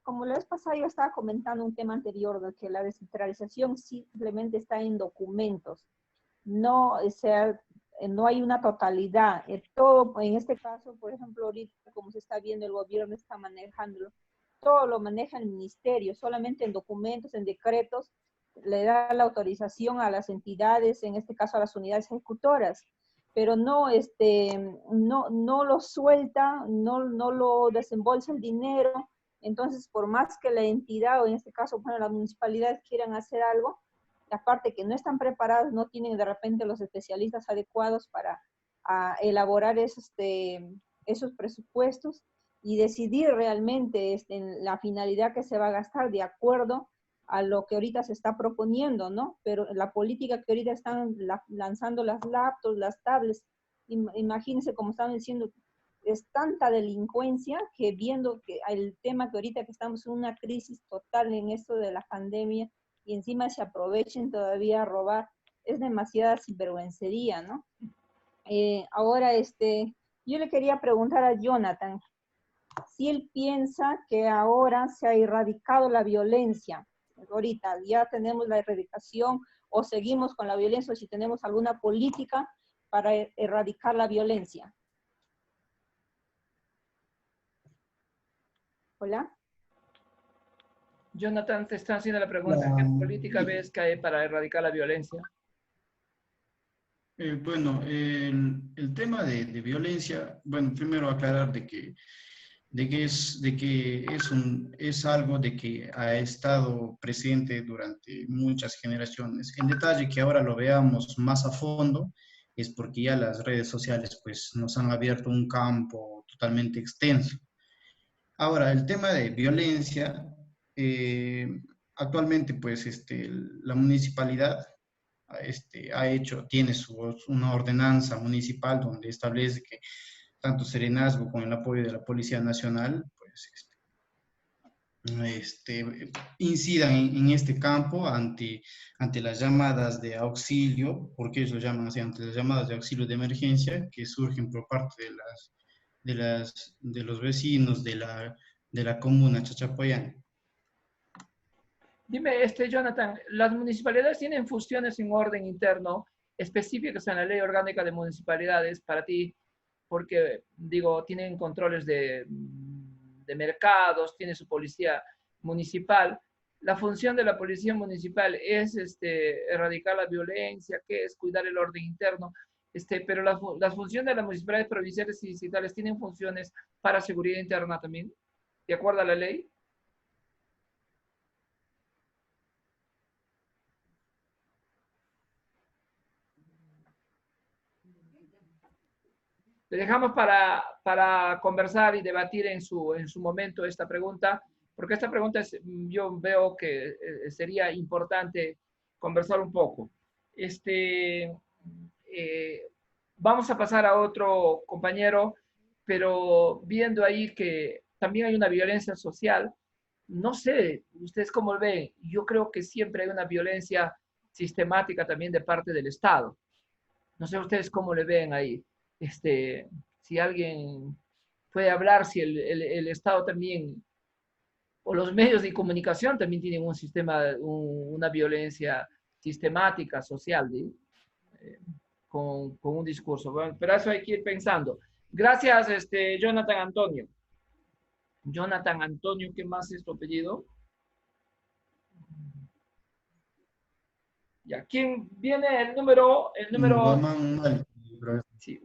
Como la vez pasada yo estaba comentando un tema anterior, de que la descentralización simplemente está en documentos. No hay una totalidad. Todo, en este caso, por ejemplo, ahorita, como se está viendo, el gobierno está manejándolo. Todo lo maneja el ministerio, solamente en documentos, en decretos, le da la autorización a las entidades, en este caso a las unidades ejecutoras, pero no lo suelta, no lo desembolsa el dinero. Entonces, por más que la entidad, o en este caso, bueno, las municipalidades quieran hacer algo, aparte que no están preparados, no tienen de repente los especialistas adecuados para elaborar esos presupuestos y decidir realmente la finalidad que se va a gastar de acuerdo a lo que ahorita se está proponiendo, ¿no? Pero la política que ahorita están lanzando las laptops, las tablets, imagínense, como estaban diciendo, es tanta delincuencia que viendo que el tema que ahorita que estamos en una crisis total en esto de la pandemia, y encima se aprovechen todavía a robar, es demasiada sinvergüencería, ¿no? Ahora, yo le quería preguntar a Jonathan, si él piensa que ahora se ha erradicado la violencia, ahorita ya tenemos la erradicación, o seguimos con la violencia, o si tenemos alguna política para erradicar la violencia. ¿Hola? Jonathan, te están haciendo la pregunta, ¿qué política ves que hay para erradicar la violencia? Bueno, el tema de violencia, bueno, primero aclarar de que es algo de que ha estado presente durante muchas generaciones. El detalle que ahora lo veamos más a fondo es porque ya las redes sociales pues nos han abierto un campo totalmente extenso. Ahora, el tema de violencia, actualmente pues la municipalidad tiene una ordenanza municipal donde establece que tanto Serenazgo con el apoyo de la Policía Nacional, pues incidan en este campo ante las llamadas de auxilio, porque ellos lo llaman así, ante las llamadas de auxilio de emergencia que surgen por parte de los vecinos de la comuna Chachapoyán. Dime, Jonathan, ¿las municipalidades tienen funciones en orden interno específicas en la Ley Orgánica de Municipalidades para ti? Porque, digo, tienen controles de mercados, tiene su policía municipal. La función de la policía municipal es erradicar la violencia, que es cuidar el orden interno, pero las funciones de las municipalidades provinciales y distritales tienen funciones para seguridad interna también, ¿de acuerdo a la ley? Le dejamos para conversar y debatir en su momento esta pregunta, porque esta pregunta yo veo que sería importante conversar un poco. Vamos a pasar a otro compañero, pero viendo ahí que también hay una violencia social, no sé, ustedes cómo lo ven, yo creo que siempre hay una violencia sistemática también de parte del Estado. No sé ustedes cómo le ven ahí. Si alguien puede hablar, si el Estado también, o los medios de comunicación también tienen un sistema, una violencia sistemática, social, con un discurso. Bueno, pero eso hay que ir pensando. Gracias, Jonathan Antonio. Jonathan Antonio, ¿qué más es tu apellido? Ya, ¿quién viene el número? Sí,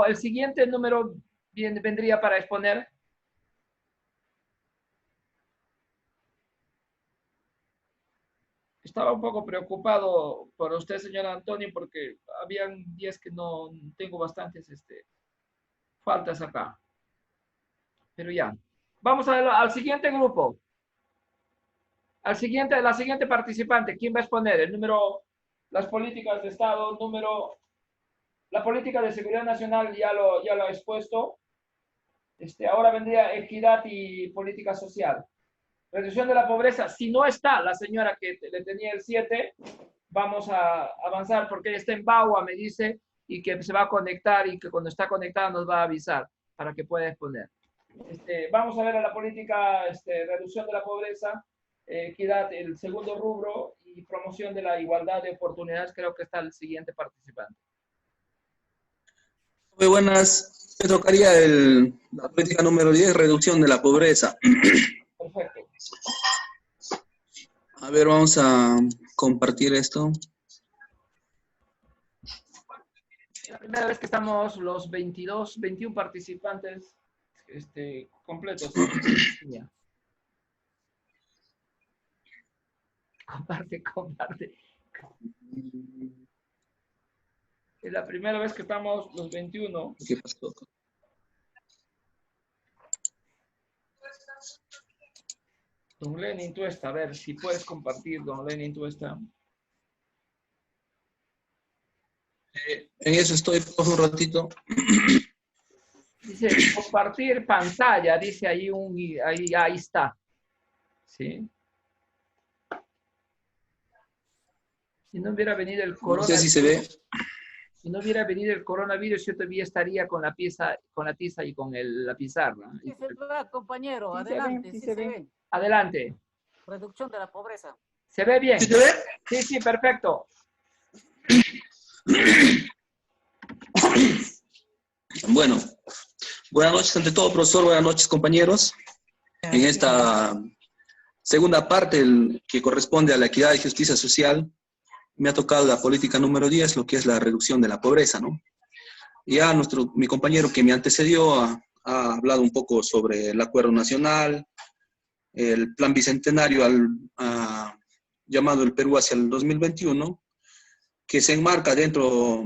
el siguiente número vendría para exponer. Estaba un poco preocupado por usted, señor Antonio, porque habían días que no tengo bastantes faltas acá. Pero ya. Vamos al siguiente grupo. La siguiente participante. ¿Quién va a exponer? El número, las políticas de Estado, la política de seguridad nacional ya lo he expuesto. Ahora vendría equidad y política social. Reducción de la pobreza. Si no está la señora que le tenía el 7, vamos a avanzar porque ella está en Bagua, me dice, y que se va a conectar y que cuando está conectada nos va a avisar para que pueda exponer. Vamos a ver a la política, reducción de la pobreza, equidad, el segundo rubro, y promoción de la igualdad de oportunidades. Creo que está el siguiente participante. Muy buenas. Me tocaría la política número 10, reducción de la pobreza. Perfecto. A ver, vamos a compartir esto. La primera vez que estamos los 21 participantes completos. Comparte. Es la primera vez que estamos los 21. ¿Qué pasó? Don Lenin Tuesta, a ver si puedes compartir, don Lenin Tuesta. En eso estoy por un ratito. Dice compartir pantalla, dice ahí ahí está. ¿Sí? Si no hubiera venido el coronavirus. No sé si se ve. Si no hubiera venido el coronavirus, yo todavía estaría con la tiza y con la pizarra. Sí se ve, compañero, Sí adelante, sí sí se se ve. ve. Adelante. Reducción de la pobreza. ¿Se ve bien? ¿Sí se ve? Sí, perfecto. Bueno, buenas noches ante todo, profesor. Buenas noches, compañeros. En esta segunda parte, que corresponde a la equidad y justicia social, me ha tocado la política número 10, lo que es la reducción de la pobreza, ¿no? Ya mi compañero que me antecedió ha hablado un poco sobre el acuerdo nacional, el plan bicentenario llamado el Perú hacia el 2021, que se enmarca dentro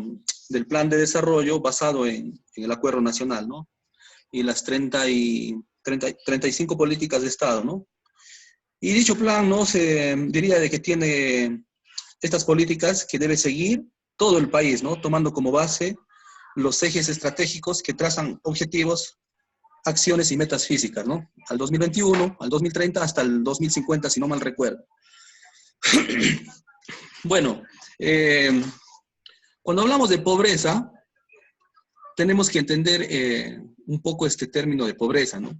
del plan de desarrollo basado en el acuerdo nacional, ¿no? Y las 35 políticas de Estado, ¿no? Y dicho plan, ¿no? Se diría de que tiene estas políticas que debe seguir todo el país, ¿no? Tomando como base los ejes estratégicos que trazan objetivos acciones y metas físicas, ¿no? Al 2021, al 2030, hasta el 2050, si no mal recuerdo. Bueno, cuando hablamos de pobreza, tenemos que entender un poco este término de pobreza, ¿no?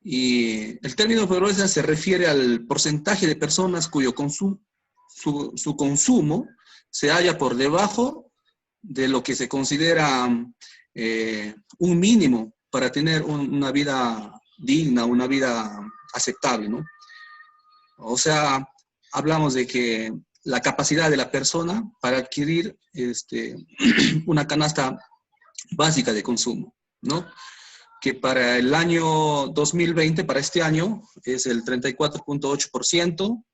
Y el término de pobreza se refiere al porcentaje de personas cuyo consumo, su consumo se halla por debajo de lo que se considera un mínimo para tener una vida digna, una vida aceptable, ¿no? O sea, hablamos de que la capacidad de la persona para adquirir una canasta básica de consumo, ¿no? Que para el año 2020, para este año, es el 34.8%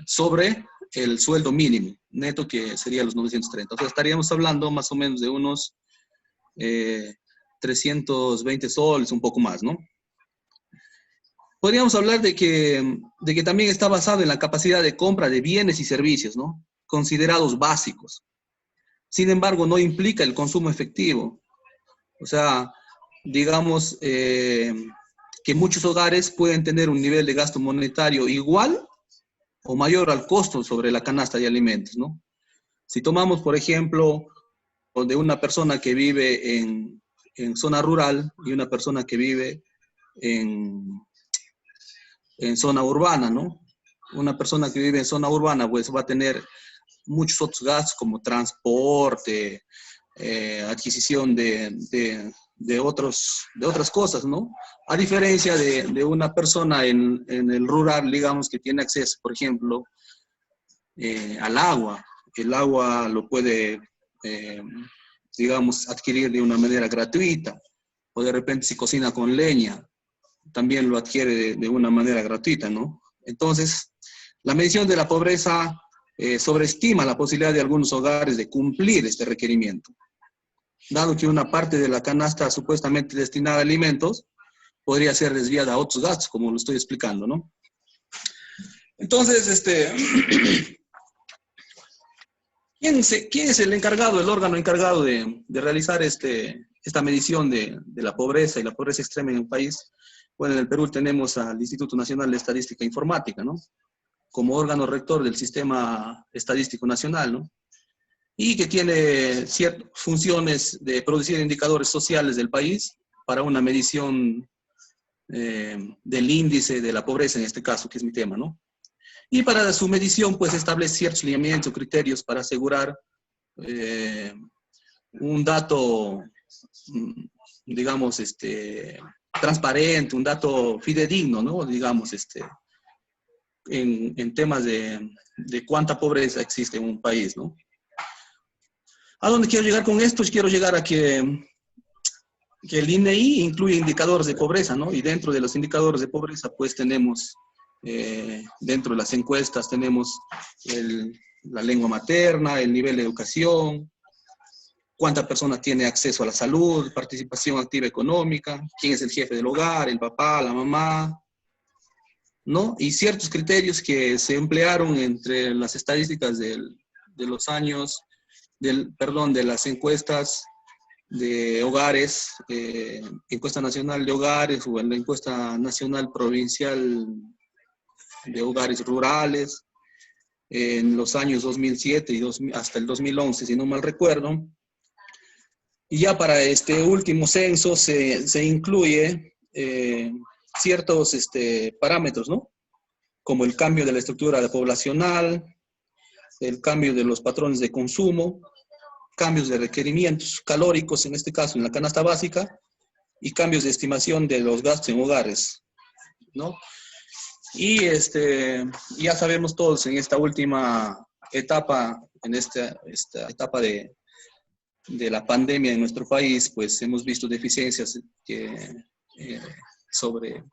sobre el sueldo mínimo neto, que sería los 930. O sea, estaríamos hablando más o menos de unos 320 soles, un poco más, ¿no? Podríamos hablar de que también está basado en la capacidad de compra de bienes y servicios, ¿no? Considerados básicos. Sin embargo, no implica el consumo efectivo. O sea, digamos que muchos hogares pueden tener un nivel de gasto monetario igual o mayor al costo sobre la canasta de alimentos, ¿no? Si tomamos, por ejemplo, de una persona que vive en zona rural y una persona que vive en zona urbana, ¿no? Una persona que vive en zona urbana pues va a tener muchos otros gastos como transporte, adquisición de otras cosas, ¿no? A diferencia de una persona en el rural, digamos, que tiene acceso, por ejemplo, al agua. El agua lo puede, digamos, adquirir de una manera gratuita, o de repente si cocina con leña, también lo adquiere de una manera gratuita, ¿no? Entonces, la medición de la pobreza sobreestima la posibilidad de algunos hogares de cumplir este requerimiento, dado que una parte de la canasta supuestamente destinada a alimentos podría ser desviada a otros gastos, como lo estoy explicando, ¿no? Entonces, ¿quién es el encargado, el órgano encargado de realizar esta medición de la pobreza y la pobreza extrema en el país? Bueno, en el Perú tenemos al Instituto Nacional de Estadística e Informática, ¿no? Como órgano rector del Sistema Estadístico Nacional, ¿no? Y que tiene ciertas funciones de producir indicadores sociales del país para una medición del índice de la pobreza, en este caso, que es mi tema, ¿no? Y para su medición, pues, establece ciertos lineamientos, criterios para asegurar un dato, digamos, transparente, un dato fidedigno, ¿no? Digamos, en temas de cuánta pobreza existe en un país, ¿no? ¿A dónde quiero llegar con esto? Quiero llegar a que el INEI incluye indicadores de pobreza, ¿no? Y dentro de los indicadores de pobreza, pues tenemos, dentro de las encuestas, tenemos la lengua materna, el nivel de educación, cuánta persona tiene acceso a la salud, participación activa económica, quién es el jefe del hogar, el papá, la mamá, ¿no? Y ciertos criterios que se emplearon entre las estadísticas de los años, de las encuestas de hogares, encuesta nacional de hogares o en la encuesta nacional provincial de hogares rurales, en los años 2007 y hasta el 2011, si no mal recuerdo. Y ya para este último censo se incluye ciertos parámetros, ¿no? Como el cambio de la estructura poblacional, el cambio de los patrones de consumo, cambios de requerimientos calóricos, en este caso en la canasta básica, y cambios de estimación de los gastos en hogares, ¿no? Y ya sabemos todos en esta última etapa, en esta etapa de la pandemia en nuestro país, pues hemos visto deficiencias sobre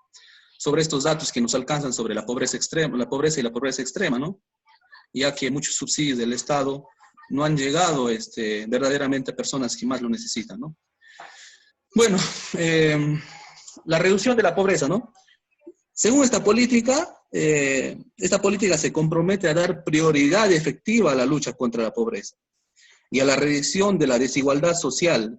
estos datos que nos alcanzan sobre la pobreza extrema, la pobreza y la pobreza extrema, ¿no? Ya que muchos subsidios del Estado no han llegado verdaderamente a personas que más lo necesitan, ¿no? Bueno, la reducción de la pobreza, ¿no? Según esta política se compromete a dar prioridad efectiva a la lucha contra la pobreza y a la reducción de la desigualdad social,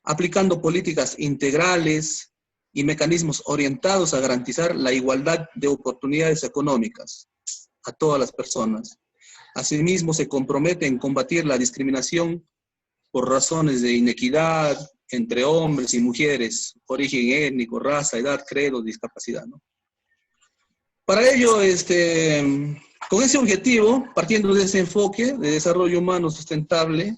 aplicando políticas integrales y mecanismos orientados a garantizar la igualdad de oportunidades económicas a todas las personas. Asimismo, se compromete en combatir la discriminación por razones de inequidad entre hombres y mujeres, origen étnico, raza, edad, credo, discapacidad, ¿no? Para ello, con ese objetivo, partiendo de ese enfoque de desarrollo humano sustentable,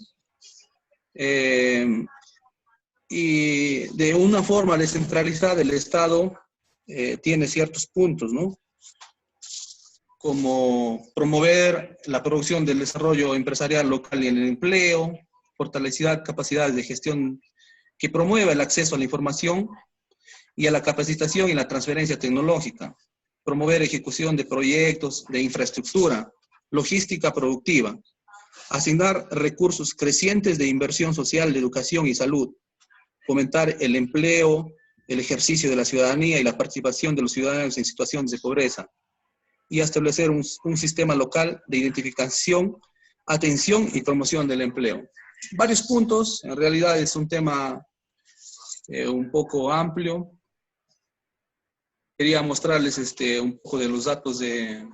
y de una forma descentralizada, el Estado tiene ciertos puntos, ¿no? Como promover la producción del desarrollo empresarial local y el empleo, fortalecer capacidades de gestión que promueva el acceso a la información y a la capacitación y la transferencia tecnológica, promover ejecución de proyectos de infraestructura, logística productiva, asignar recursos crecientes de inversión social, de educación y salud, fomentar el empleo, el ejercicio de la ciudadanía y la participación de los ciudadanos en situaciones de pobreza, y establecer un sistema local de identificación, atención y promoción del empleo. Varios puntos, en realidad es un tema un poco amplio. Quería mostrarles un poco de los datos de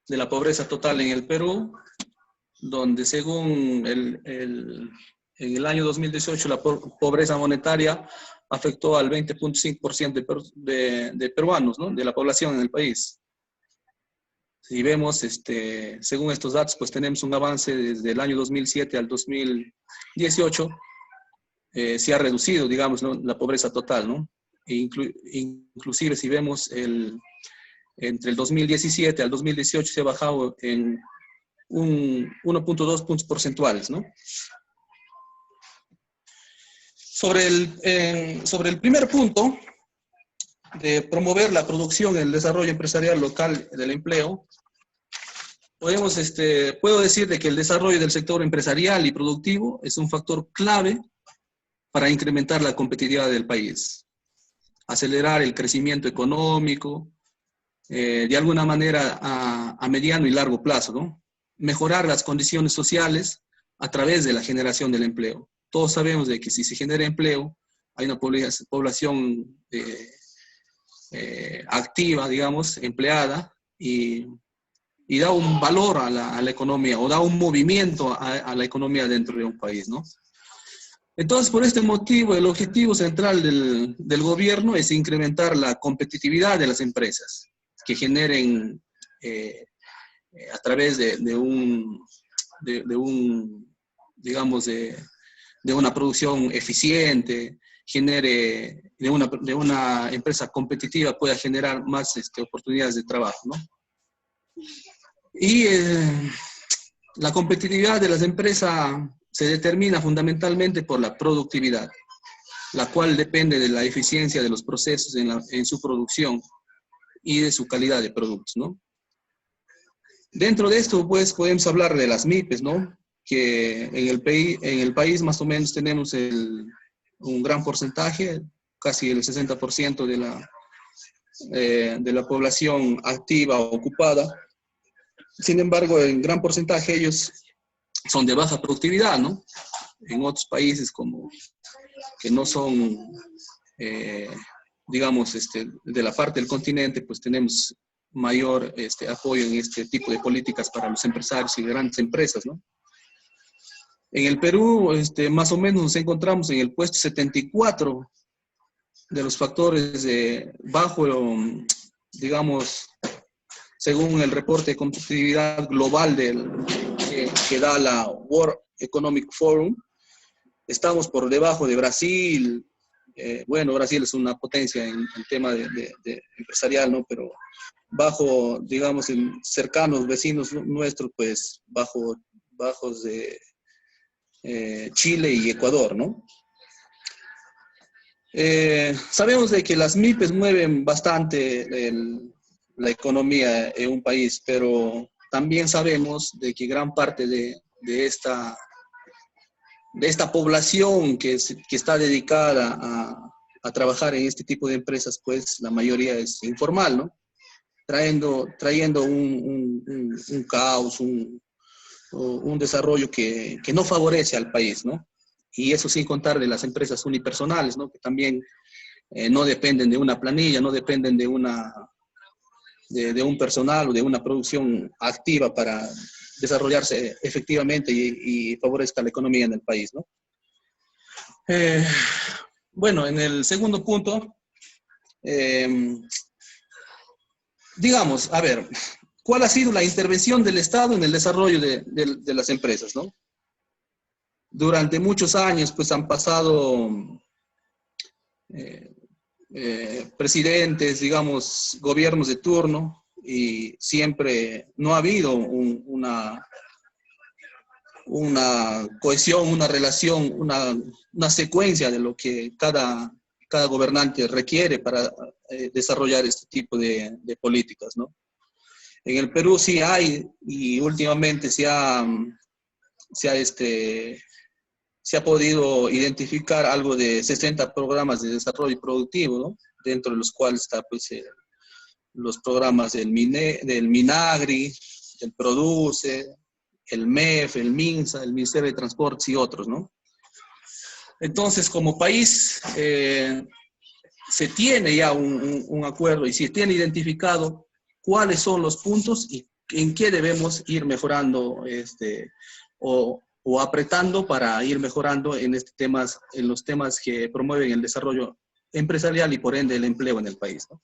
la pobreza total en el Perú, donde según en el año 2018 la pobreza monetaria afectó al 20.5% de peruanos, ¿no? De la población en el país. Si vemos, según estos datos, pues tenemos un avance desde el año 2007 al 2018, se ha reducido, digamos, ¿no? La pobreza total, ¿no? Inclusive si vemos entre el 2017 al 2018 se ha bajado en 1.2 puntos porcentuales, ¿no? Sobre el primer punto, de promover la producción y el desarrollo empresarial local del empleo, puedo decir de que el desarrollo del sector empresarial y productivo es un factor clave para incrementar la competitividad del país, acelerar el crecimiento económico, de alguna manera a mediano y largo plazo, ¿no? Mejorar las condiciones sociales a través de la generación del empleo. Todos sabemos de que si se genera empleo, hay una población activa, digamos, empleada, y da un valor a la economía, o da un movimiento a la economía dentro de un país, ¿no? Entonces, por este motivo, el objetivo central del gobierno es incrementar la competitividad de las empresas que generen a través de una producción eficiente, genere de una empresa competitiva pueda generar más oportunidades de trabajo, ¿no? Y la competitividad de las empresas se determina fundamentalmente por la productividad, la cual depende de la eficiencia de los procesos en su producción y de su calidad de productos, ¿no? Dentro de esto, pues, podemos hablar de las MIPES, ¿no? Que en el país más o menos tenemos un gran porcentaje, casi el 60% de la población activa o ocupada. Sin embargo, en gran porcentaje ellos son de baja productividad, ¿no? En otros países que no son, digamos, de la parte del continente, pues tenemos mayor apoyo en este tipo de políticas para los empresarios y grandes empresas, ¿no? En el Perú, más o menos nos encontramos en el puesto 74 de los factores bajo, digamos, según el reporte de competitividad global que da la World Economic Forum. Estamos por debajo de Brasil. Bueno, Brasil es una potencia en el tema de empresarial, ¿no? Pero bajo, digamos, cercanos vecinos nuestros, pues bajos de Chile y Ecuador, ¿no? Sabemos de que las MIPES mueven bastante la economía en un país, pero también sabemos de que gran parte de esta población que está dedicada a trabajar en este tipo de empresas, pues la mayoría es informal, ¿no? Trayendo un caos, un desarrollo que no favorece al país, ¿no? Y eso sin contar de las empresas unipersonales, ¿no? Que también no dependen de una planilla, no dependen de un personal o de una producción activa para desarrollarse efectivamente y favorezca la economía en el país, ¿no? Bueno, en el segundo punto, digamos, a ver, ¿cuál ha sido la intervención del Estado en el desarrollo de las empresas, ¿no? Durante muchos años, pues han pasado presidentes, digamos, gobiernos de turno, y siempre no ha habido una cohesión, una relación, una secuencia de lo que cada gobernante requiere para desarrollar este tipo de políticas, ¿no? En el Perú sí hay, y últimamente se ha podido identificar algo de 60 programas de desarrollo productivo, ¿no? Dentro de los cuales está, pues, los programas del Minagri, el Produce, el MEF, el MINSA, el Ministerio de Transportes y otros, ¿no? Entonces, como país, se tiene ya un acuerdo y se tiene identificado cuáles son los puntos y en qué debemos ir mejorando o apretando para ir mejorando en los temas que promueven el desarrollo empresarial y por ende el empleo en el país, ¿no?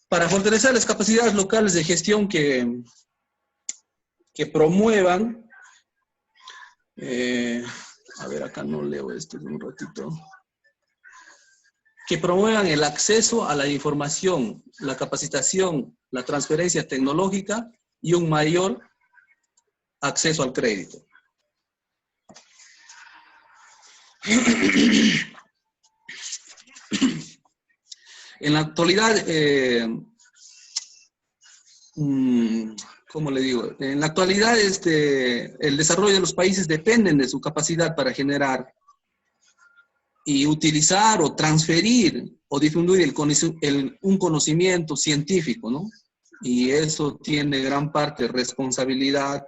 Para fortalecer las capacidades locales de gestión que promuevan, a ver, acá no leo esto de un ratito, que promuevan el acceso a la información, la capacitación, la transferencia tecnológica y un mayor acceso al crédito. En la actualidad, ¿cómo le digo? En la actualidad, el desarrollo de los países dependen de su capacidad para generar y utilizar o transferir o difundir un conocimiento científico, ¿no? Y eso tiene gran parte de responsabilidad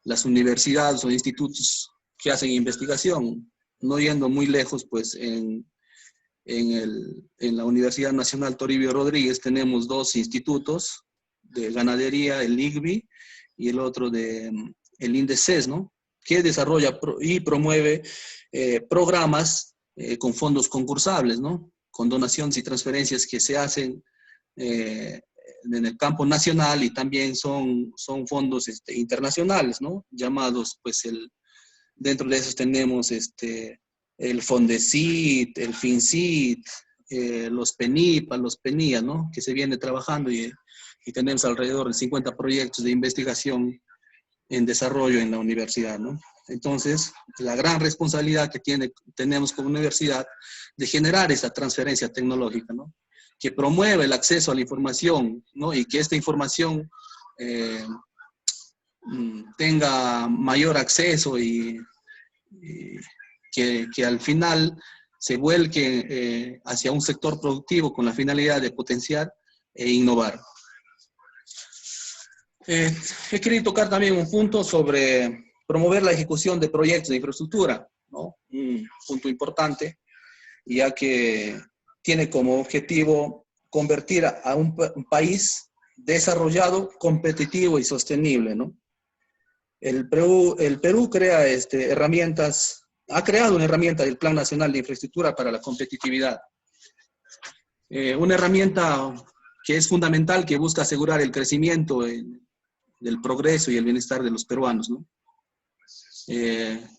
las universidades o institutos que hacen investigación, no yendo muy lejos, pues en la Universidad Nacional Toribio Rodríguez tenemos 2 institutos de ganadería, el IGBI y el otro el INDECES, ¿no? Que desarrolla y promueve programas con fondos concursables, ¿no? Con donaciones y transferencias que se hacen en el campo nacional, y también son fondos internacionales, ¿no? Llamados, pues, dentro de esos tenemos el Fondesit, el Finsit, los PENIPA, los PENIA, ¿no? Que se viene trabajando y tenemos alrededor de 50 proyectos de investigación en desarrollo en la universidad, ¿no? Entonces, la gran responsabilidad que tenemos como universidad de generar esa transferencia tecnológica, ¿no? Que promueva el acceso a la información, ¿no? Y que esta información tenga mayor acceso y que al final se vuelque hacia un sector productivo con la finalidad de potenciar e innovar. He querido tocar también un punto sobre promover la ejecución de proyectos de infraestructura, ¿no? Un punto importante, ya que tiene como objetivo convertir a un país desarrollado, competitivo y sostenible, ¿no? El Perú crea herramientas, ha creado una herramienta del Plan Nacional de Infraestructura para la Competitividad. Una herramienta que es fundamental, que busca asegurar el crecimiento del progreso y el bienestar de los peruanos, ¿no?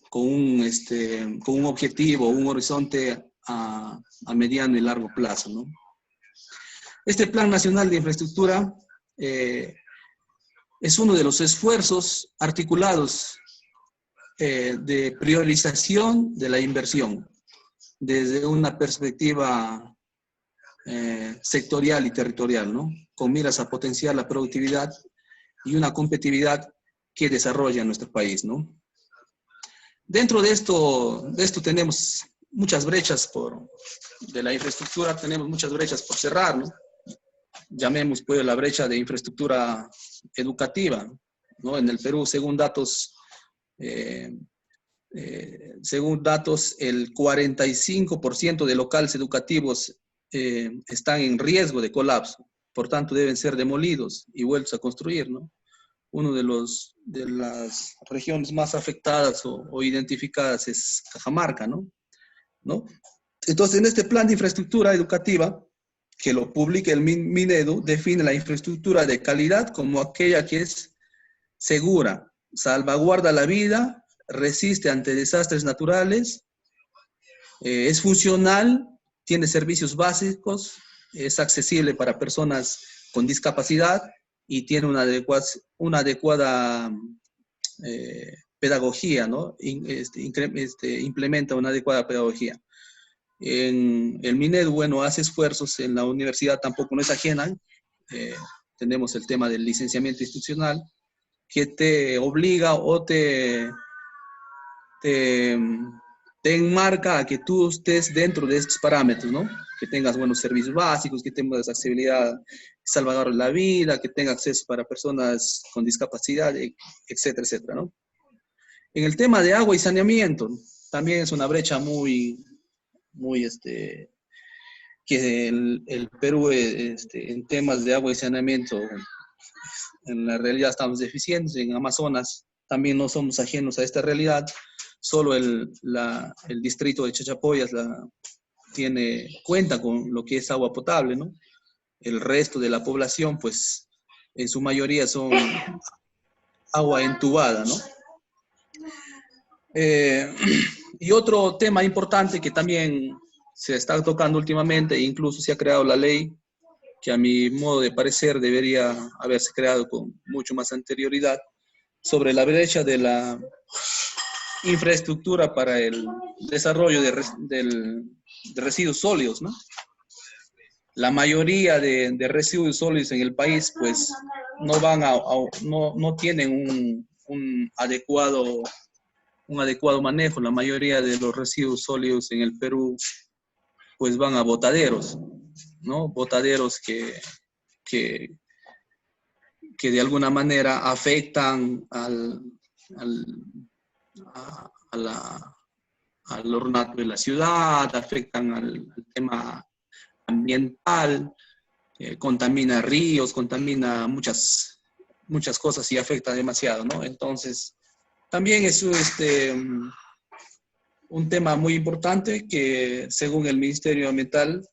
Con un objetivo, un horizonte a mediano y largo plazo, ¿no? Este Plan Nacional de Infraestructura es uno de los esfuerzos articulados de priorización de la inversión desde una perspectiva sectorial y territorial, ¿no? Con miras a potenciar la productividad y una competitividad que desarrolla nuestro país, ¿no? Dentro de esto tenemos muchas brechas de la infraestructura, tenemos muchas brechas por cerrar, ¿no? Llamemos, pues, la brecha de infraestructura educativa, ¿no? En el Perú, según datos Según datos, el 45% de locales educativos están en riesgo de colapso. Por tanto, deben ser demolidos y vueltos a construir, ¿no? Uno de las regiones más afectadas o identificadas es Cajamarca, ¿no? Entonces, en este plan de infraestructura educativa, que lo publica el Minedu, define la infraestructura de calidad como aquella que es segura, salvaguarda la vida, resiste ante desastres naturales, es funcional, tiene servicios básicos, es accesible para personas con discapacidad y tiene una adecuada pedagogía, ¿no? Implementa una adecuada pedagogía. En el Minedu, bueno, hace esfuerzos, en la universidad tampoco no es ajena. Tenemos el tema del licenciamiento institucional, que te obliga o te enmarca a que tú estés dentro de estos parámetros, ¿no? Que tengas buenos servicios básicos, que tengas accesibilidad, salvaguardar la vida, que tenga acceso para personas con discapacidad, etcétera, etcétera, ¿no? En el tema de agua y saneamiento, también es una brecha que el Perú, en temas de agua y saneamiento, en la realidad estamos deficientes. En Amazonas también no somos ajenos a esta realidad. Solo el distrito de Chachapoyas cuenta con lo que es agua potable, ¿no? El resto de la población, pues, en su mayoría son agua entubada, ¿no? Y otro tema importante que también se está tocando últimamente, e incluso se ha creado la ley, que a mi modo de parecer debería haberse creado con mucho más anterioridad, sobre la brecha de la infraestructura para el desarrollo de residuos sólidos, ¿no? La mayoría de residuos sólidos en el país, pues, no tienen un adecuado manejo. La mayoría de los residuos sólidos en el Perú, pues, van a botaderos, ¿no? Botaderos que de alguna manera afectan al ornato de la ciudad, afectan al tema ambiental, contamina ríos, contamina muchas cosas y afecta demasiado, ¿no? Entonces, también es un tema muy importante que, según el Ministerio Ambiental,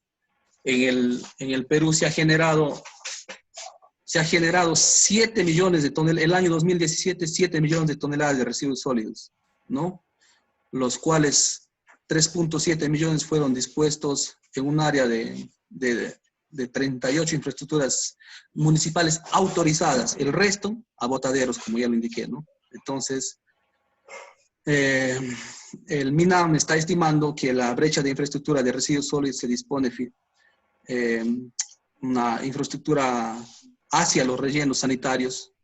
en el Perú se ha generado 7 millones de toneladas, el año 2017, 7 millones de toneladas de residuos sólidos, ¿no? Los cuales 3.7 millones fueron dispuestos en un área de 38 infraestructuras municipales autorizadas, el resto a botaderos, como ya lo indiqué, ¿no? Entonces, el MINAM está estimando que la brecha de infraestructura de residuos sólidos se dispone una infraestructura hacia los rellenos sanitarios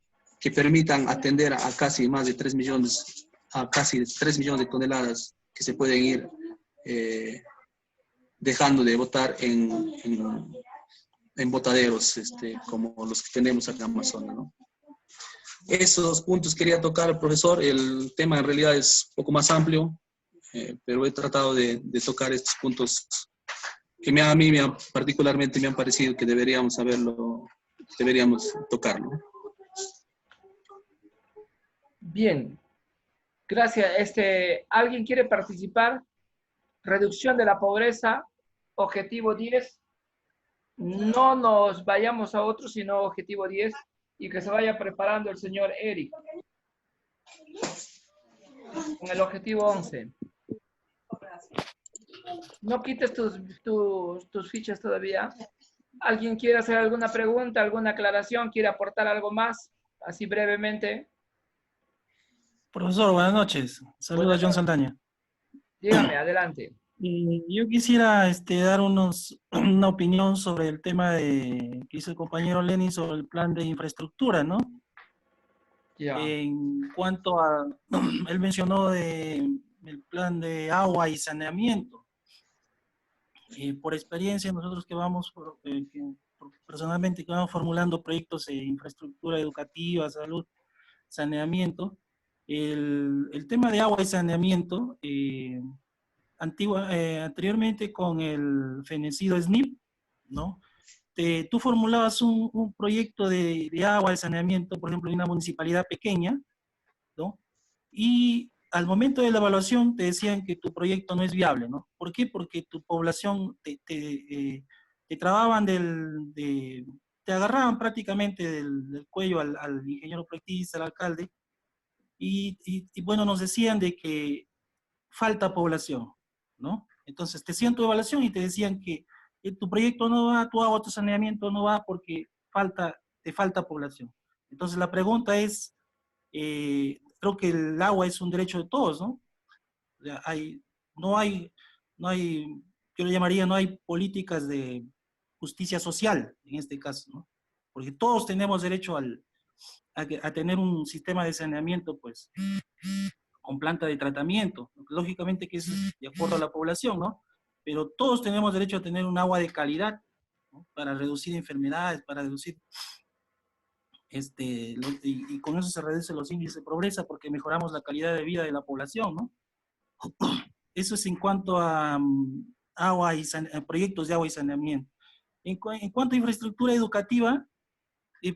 que permitan atender a casi 3 millones de toneladas que se pueden ir dejando de botar en botaderos como los que tenemos acá en Amazonas, ¿no? Esos puntos quería tocar, profesor. El tema en realidad es un poco más amplio, pero he tratado de tocar estos puntos que a mí particularmente me han parecido que deberíamos tocarlo. Bien, gracias. ¿Alguien quiere participar? Reducción de la pobreza, objetivo 10. No nos vayamos a otro, sino objetivo 10, y que se vaya preparando el señor Eric con el objetivo 11. No quites tus fichas todavía. ¿Alguien quiere hacer alguna pregunta, alguna aclaración? ¿Quiere aportar algo más? Así brevemente. Profesor, buenas noches. Saludos a John Saldaña. Dígame, adelante. Yo quisiera dar una opinión sobre el tema que hizo el compañero Lenin sobre el plan de infraestructura, ¿no? Ya. En cuanto a, él mencionó el plan de agua y saneamiento. Por experiencia, nosotros personalmente que vamos formulando proyectos de infraestructura educativa, salud, saneamiento, El tema de agua y saneamiento, anteriormente con el fenecido SNIP, ¿no? Tú formulabas un proyecto de agua, de saneamiento, por ejemplo, en una municipalidad pequeña, ¿no? Y al momento de la evaluación te decían que tu proyecto no es viable, ¿no? ¿Por qué? Porque tu población te trababan te agarraban prácticamente del cuello al ingeniero proyectista, al alcalde, y bueno, nos decían de que falta población, ¿no? Entonces te hacían tu evaluación y te decían que tu proyecto no va, tu agua, tu saneamiento no va porque te falta población. Entonces la pregunta es, creo que el agua es un derecho de todos, ¿no? O sea, no hay, yo le llamaría, no hay políticas de justicia social en este caso, ¿no? Porque todos tenemos derecho a tener un sistema de saneamiento, pues, con planta de tratamiento. Lógicamente que es de acuerdo a la población, ¿no? Pero todos tenemos derecho a tener un agua de calidad, ¿no? Para reducir enfermedades, para reducir, y con eso se reducen los índices de pobreza porque mejoramos la calidad de vida de la población, ¿no? Eso es en cuanto a agua y proyectos de agua y saneamiento. En cuanto a infraestructura educativa,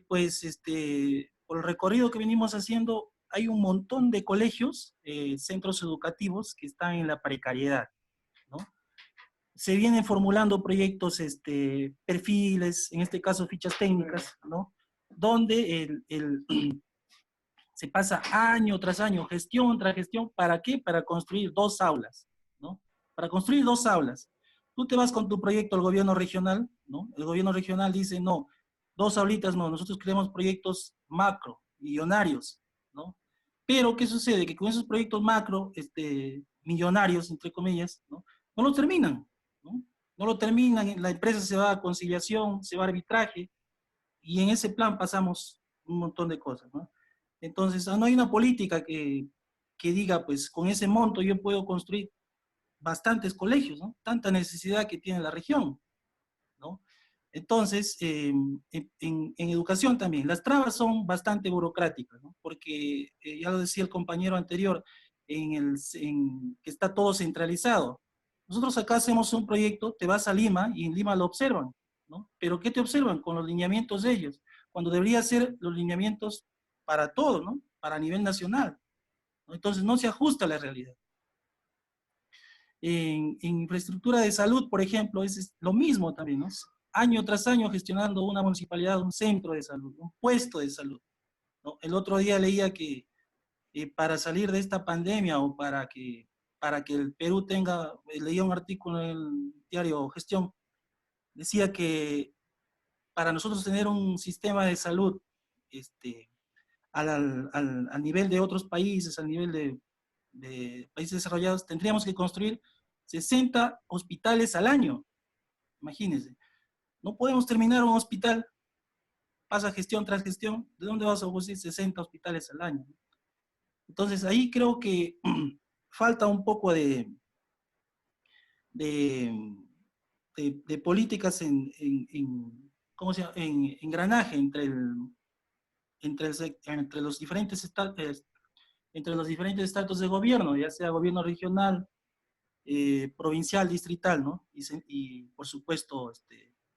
pues por el recorrido que venimos haciendo, hay un montón de colegios, centros educativos que están en la precariedad, ¿no? Se vienen formulando proyectos, perfiles, en este caso fichas técnicas, ¿no? Donde se pasa año tras año, gestión tras gestión, ¿para qué? Para construir 2 aulas, ¿no? Para construir 2 aulas. Tú te vas con tu proyecto al gobierno regional, ¿no? El gobierno regional dice, no, 2 aulitas no, nosotros queremos proyectos macro, millonarios, ¿no? Pero, ¿qué sucede? Que con esos proyectos macro, millonarios, entre comillas, ¿no? No los terminan, ¿no? No lo terminan, la empresa se va a conciliación, se va a arbitraje, y en ese plan pasamos un montón de cosas, ¿no? Entonces, no hay una política que diga, pues, con ese monto yo puedo construir bastantes colegios, ¿no? Tanta necesidad que tiene la región, ¿no? Entonces, en educación también, las trabas son bastante burocráticas, ¿no? Porque, ya lo decía el compañero anterior, que está todo centralizado. Nosotros acá hacemos un proyecto, te vas a Lima y en Lima lo observan, ¿no? Pero ¿qué te observan? Con los lineamientos de ellos, cuando debería ser los lineamientos para todo, ¿no? Para nivel nacional, ¿no? Entonces no se ajusta a la realidad. En infraestructura de salud, por ejemplo, es lo mismo también, ¿no? Año tras año gestionando una municipalidad, un centro de salud, un puesto de salud, ¿no? El otro día leía que para salir de esta pandemia o para que el Perú leía un artículo en el diario Gestión, decía que para nosotros tener un sistema de salud al nivel de otros países, al nivel de países desarrollados, tendríamos que construir 60 hospitales al año. Imagínense. No podemos terminar un hospital, pasa gestión tras gestión, ¿de dónde vas a producir 60 hospitales al año? Entonces ahí creo que falta un poco de políticas ¿cómo se llama? En engranaje entre los diferentes estatus de gobierno, ya sea gobierno regional, provincial, distrital, ¿no? Y por supuesto,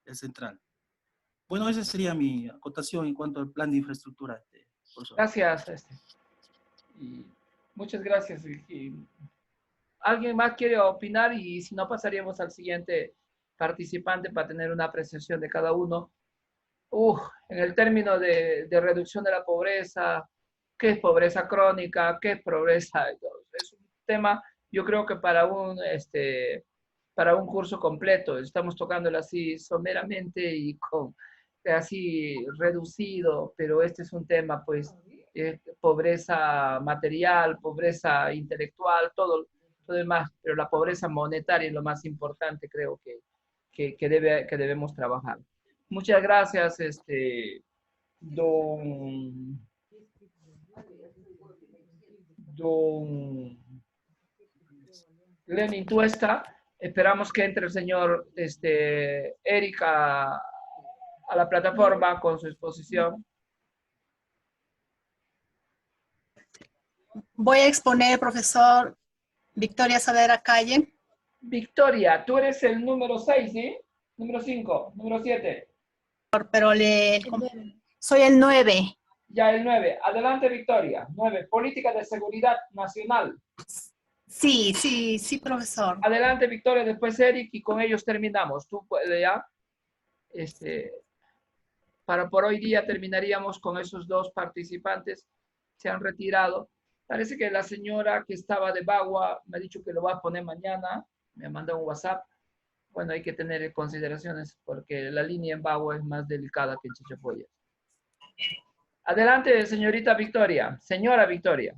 el central. Bueno, esa sería mi acotación en cuanto al plan de infraestructura. Profesor. Gracias. Y muchas gracias. ¿Alguien más quiere opinar? Y si no, pasaríamos al siguiente participante para tener una apreciación de cada uno. En el término de reducción de la pobreza, ¿qué es pobreza crónica? ¿Qué es pobreza? Es un tema, yo creo que para un curso completo. Estamos tocándolo así someramente y así reducido, pero este es un tema, pues, pobreza material, pobreza intelectual, todo demás, pero la pobreza monetaria es lo más importante, creo que debemos trabajar. Muchas gracias, don Lenin Tuesta. Esperamos que entre el señor Eric a la plataforma con su exposición. Voy a exponer, profesor Victoria Saavedra Calle. Victoria, tú eres el número 6, ¿sí? Número 5, número 7. Pero soy el 9. Ya, el 9. Adelante, Victoria. 9. Política de seguridad nacional. Sí, profesor. Adelante, Victoria, después Eric, y con ellos terminamos. Tú ya. Por hoy día terminaríamos con esos dos participantes. Se han retirado. Parece que la señora que estaba de Bagua me ha dicho que lo va a poner mañana. Me ha mandado un WhatsApp. Bueno, hay que tener consideraciones porque la línea en Bagua es más delicada que en Chichapoyas. Adelante, señorita Victoria. Señora Victoria.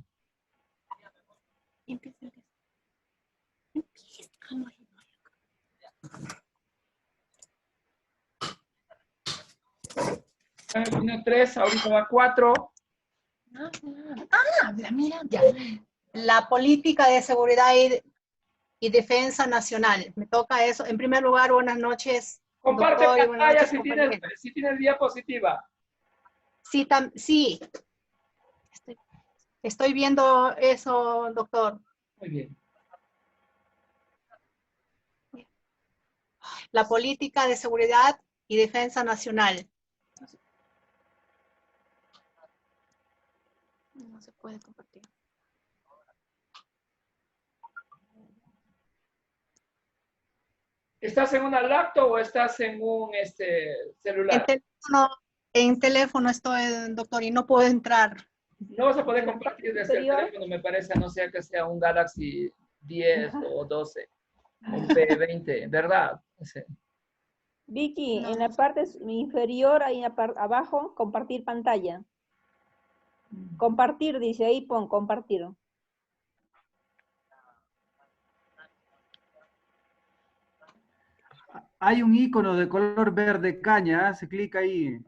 Tiene 3, ahorita va 4. Mira, ya. La política de seguridad y defensa nacional. Me toca eso. En primer lugar, buenas noches. Comparte doctor, pantalla noches, si tienes diapositiva. Sí. Estoy viendo eso, doctor. Muy bien. La política de seguridad y defensa nacional. No se puede compartir. ¿Estás en una laptop o estás en un celular? En teléfono estoy, doctor, y no puedo entrar. No vas a poder compartir desde el teléfono, me parece, a no ser que sea un Galaxy 10 o 12, un P20, ¿verdad? Sí. Vicky, en la parte inferior, ahí abajo, compartir pantalla. Compartir, dice ahí, pon compartir. Hay un icono de color verde caña, se clica ahí.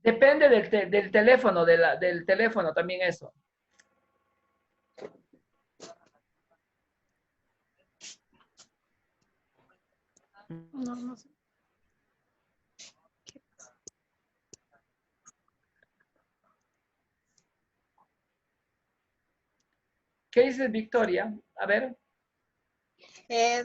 Depende del teléfono, del teléfono también eso. No sé. ¿Qué dices, Victoria? A ver.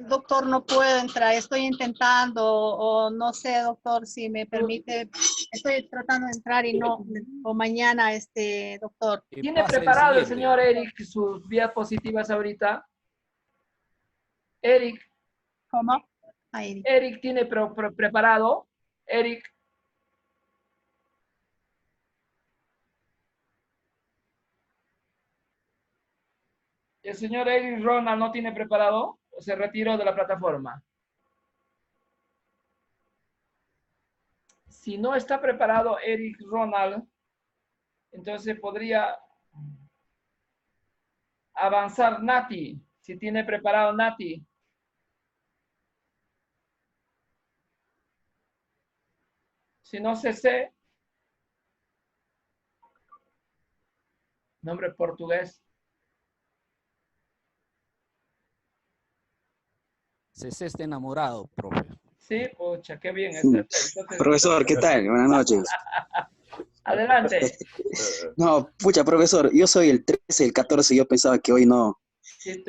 Doctor, no puedo entrar, estoy intentando, o no sé, doctor, si me permite, estoy tratando de entrar y no, o mañana, doctor. ¿Tiene preparado el señor Eric sus diapositivas ahorita? Eric. ¿Cómo? Eric tiene preparado. Eric. ¿El señor Eric Ronald no tiene preparado o se retiró de la plataforma? Si no está preparado Eric Ronald, entonces podría avanzar Nati, si tiene preparado Nati. Si no, CC. Nombre portugués. CC está enamorado, profe. Sí, pucha, qué bien. Entonces, profesor, ¿qué tal? Buenas noches. Adelante. No, pucha, profesor, yo soy el 13, el 14, yo pensaba que hoy no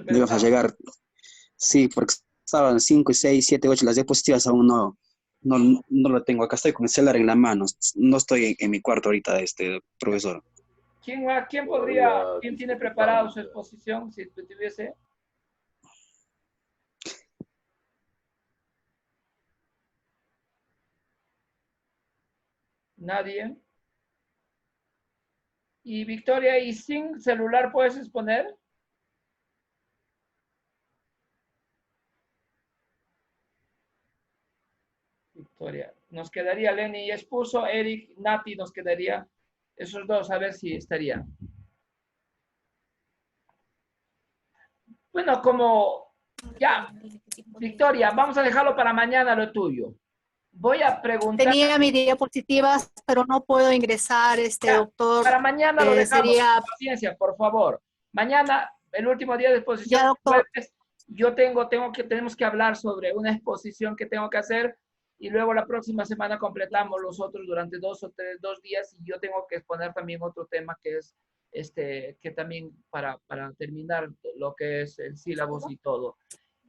ibas a llegar. Sí, porque estaban 5, 6, 7, 8, las diapositivas aún no lo tengo. Acá estoy con el celular en la mano. No estoy en mi cuarto ahorita, profesor. ¿Quién tiene preparado su exposición, si tuviese? Nadie. Y Victoria, ¿y sin celular puedes exponer? Victoria. Nos quedaría Lenny y expuso, Eric, Nati, nos quedaría esos dos, a ver si estaría. Bueno, como ya, Victoria, vamos a dejarlo para mañana lo tuyo. Voy a preguntar. Tenía mis diapositivas, pero no puedo ingresar, doctor. Para mañana lo dejamos. Paciencia, por favor. Mañana, el último día de exposición. Ya, doctor. Jueves, tenemos que hablar sobre una exposición que tengo que hacer y luego la próxima semana completamos los otros durante 2 días y yo tengo que exponer también otro tema que es que también para terminar lo que es el sílabus y todo.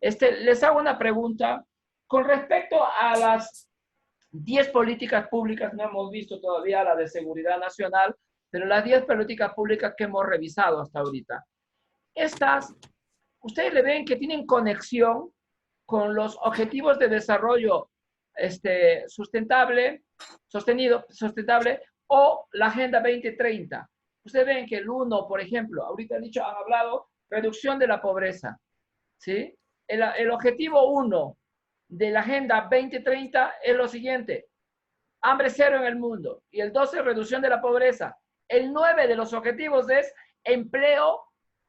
Les hago una pregunta con respecto a las 10 políticas públicas, no hemos visto todavía la de seguridad nacional, pero las 10 políticas públicas que hemos revisado hasta ahorita. Estas, ¿ustedes le ven que tienen conexión con los objetivos de desarrollo sustentable o la Agenda 2030? Ustedes ven que el 1, por ejemplo, ahorita han hablado, reducción de la pobreza, ¿sí? El objetivo 1 de la Agenda 2030 es lo siguiente: hambre cero en el mundo. Y el 12, reducción de la pobreza. El 9 de los objetivos es empleo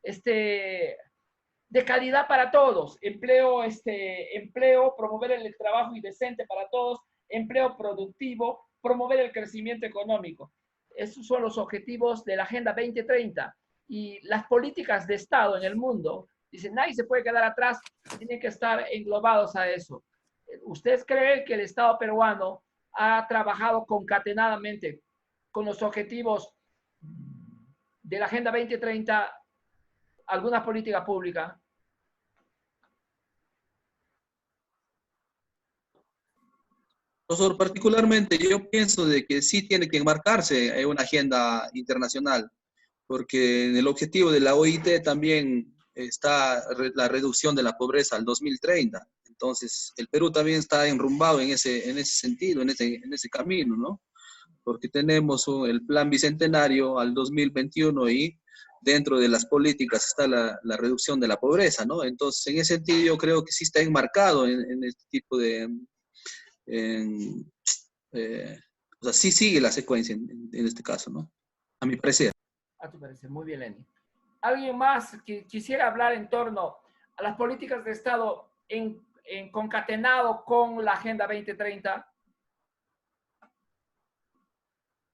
de calidad para todos. Empleo, promover el trabajo indecente para todos. Empleo productivo, promover el crecimiento económico. Esos son los objetivos de la Agenda 2030. Y las políticas de Estado en el mundo, dicen, nadie se puede quedar atrás, tienen que estar englobados a eso. ¿Ustedes creen que el Estado peruano ha trabajado concatenadamente con los objetivos de la Agenda 2030, alguna política pública? Profesor, particularmente yo pienso de que sí tiene que enmarcarse en una agenda internacional, porque en el objetivo de la OIT también está la reducción de la pobreza al 2030. Entonces, el Perú también está enrumbado en ese sentido, en ese camino, ¿no? Porque tenemos el plan bicentenario al 2021 y dentro de las políticas está la reducción de la pobreza, ¿no? Entonces, en ese sentido yo creo que sí está enmarcado en este tipo de... o sea, sí sigue la secuencia en este caso, ¿no? A mi parecer. A tu parecer, muy bien, Lenny. ¿Alguien más que quisiera hablar en torno a las políticas de Estado en concatenado con la Agenda 2030?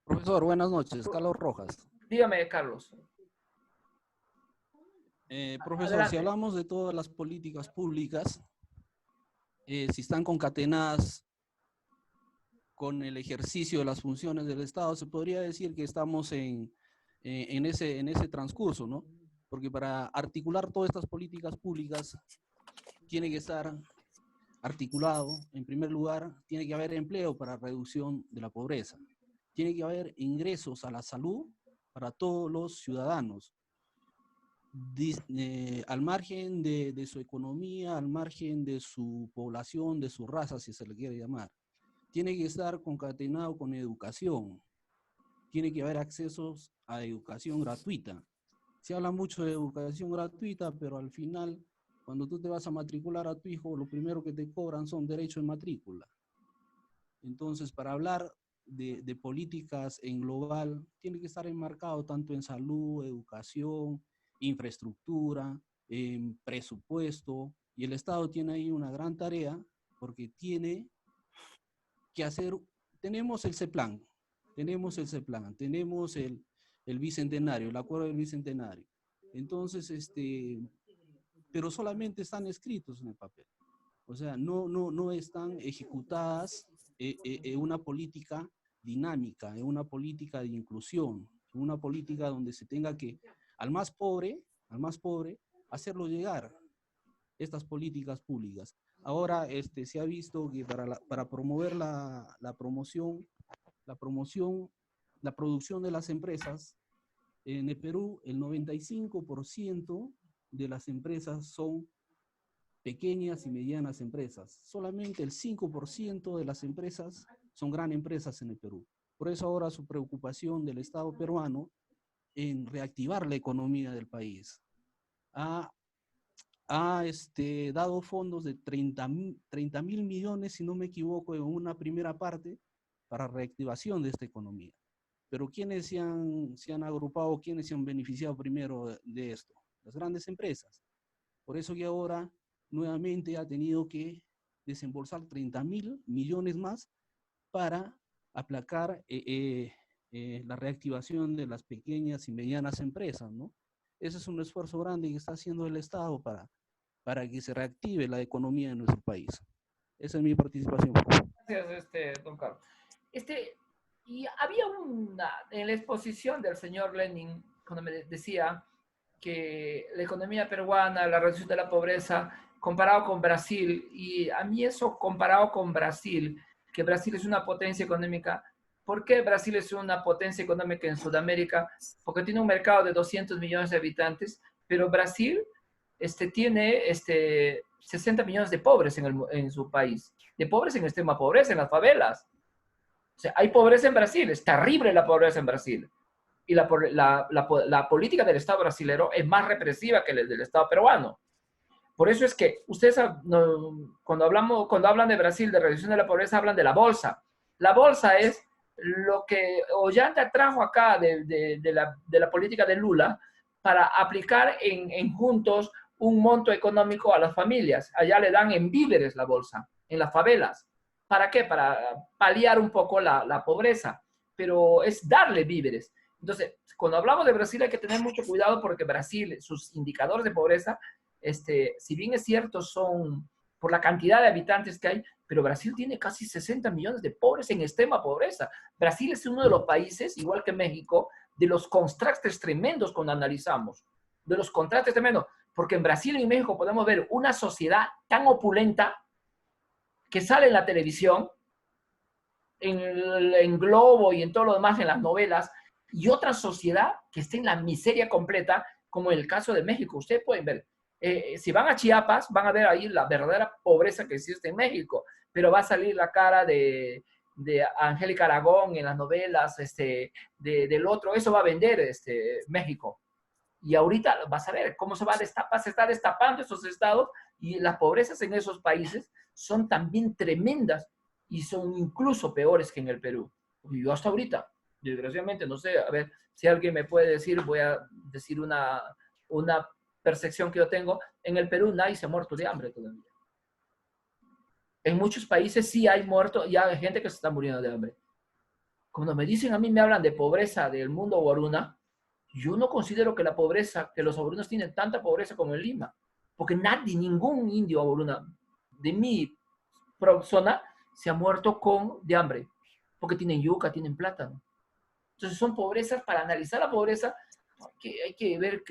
Profesor, buenas noches. Carlos Rojas. Dígame, Carlos. Profesor, Adelante. si hablamos de todas las políticas públicas, si están concatenadas con el ejercicio de las funciones del Estado, se podría decir que estamos en ese transcurso, ¿no? Porque para articular todas estas políticas públicas tiene que estar articulado, en primer lugar, tiene que haber empleo para reducción de la pobreza, tiene que haber ingresos a la salud para todos los ciudadanos, al margen de su economía, al margen de su población, de su raza, si se le quiere llamar. Tiene que estar concatenado con educación, tiene que haber accesos a educación gratuita. Se habla mucho de educación gratuita, pero al final, cuando tú te vas a matricular a tu hijo, lo primero que te cobran son derechos de matrícula. Entonces, para hablar de políticas en global, tiene que estar enmarcado tanto en salud, educación, infraestructura, en presupuesto, y el Estado tiene ahí una gran tarea, porque tiene que hacer, tenemos el CEPLAN, tenemos el bicentenario, el acuerdo del bicentenario. Entonces, pero solamente están escritos en el papel. O sea, no están ejecutadas en una política dinámica, en una política de inclusión, en una política donde se tenga que, al más pobre, hacerlo llegar estas políticas públicas. Ahora se ha visto que para promover la producción de las empresas, en el Perú el 95% de las empresas son pequeñas y medianas empresas. Solamente el 5% de las empresas son grandes empresas en el Perú. Por eso ahora su preocupación del Estado peruano en reactivar la economía del país. Ha dado fondos de 30.000 millones, si no me equivoco, en una primera parte para reactivación de esta economía. Pero ¿quiénes se han agrupado, quiénes se han beneficiado primero de esto? Las grandes empresas. Por eso que ahora nuevamente ha tenido que desembolsar 30.000 millones más para aplacar la reactivación de las pequeñas y medianas empresas, ¿no? Ese es un esfuerzo grande que está haciendo el Estado para que se reactive la economía de nuestro país. Esa es mi participación. Gracias, don Carlos. Y había en la exposición del señor Lenin, cuando me decía que la economía peruana, la reducción de la pobreza, comparado con Brasil, y a mí eso comparado con Brasil, que Brasil es una potencia económica. ¿Por qué Brasil es una potencia económica en Sudamérica? Porque tiene un mercado de 200 millones de habitantes, pero Brasil tiene 60 millones de pobres en su país, de pobres en extrema pobreza, en las favelas. O sea, hay pobreza en Brasil, es terrible la pobreza en Brasil. Y la política del Estado brasilero es más represiva que la del Estado peruano. Por eso es que ustedes, cuando hablan de Brasil, de reducción de la pobreza, hablan de la bolsa. La bolsa es lo que Ollanta trajo acá de la política de Lula para aplicar en juntos un monto económico a las familias. Allá le dan en víveres la bolsa, en las favelas. ¿Para qué? Para paliar un poco la pobreza. Pero es darle víveres. Entonces, cuando hablamos de Brasil hay que tener mucho cuidado porque Brasil, sus indicadores de pobreza, si bien es cierto, son por la cantidad de habitantes que hay, pero Brasil tiene casi 60 millones de pobres en extrema pobreza. Brasil es uno de los países, igual que México, de los contrastes tremendos cuando analizamos. De los contrastes tremendos. Porque en Brasil y en México podemos ver una sociedad tan opulenta que sale en la televisión, en Globo y en todo lo demás, en las novelas, y otra sociedad que está en la miseria completa, como en el caso de México. Ustedes pueden ver, si van a Chiapas, van a ver ahí la verdadera pobreza que existe en México, pero va a salir la cara de Angélica Aragón en las novelas, del otro, eso va a vender México. Y ahorita vas a ver cómo se está destapando esos estados y las pobrezas en esos países son también tremendas y son incluso peores que en el Perú. Y yo hasta ahorita, desgraciadamente, no sé, a ver si alguien me puede decir, voy a decir una percepción que yo tengo, en el Perú nadie se ha muerto de hambre todavía. En muchos países sí hay muerto, ya hay gente que se está muriendo de hambre. Cuando me dicen a mí, me hablan de pobreza del mundo guaruna, yo no considero que la pobreza, que los guarunos tienen tanta pobreza como en Lima, porque nadie, ningún indio guaruna de mi zona se ha muerto de hambre, porque tienen yuca, tienen plátano. Entonces son pobrezas, para analizar la pobreza, hay que ver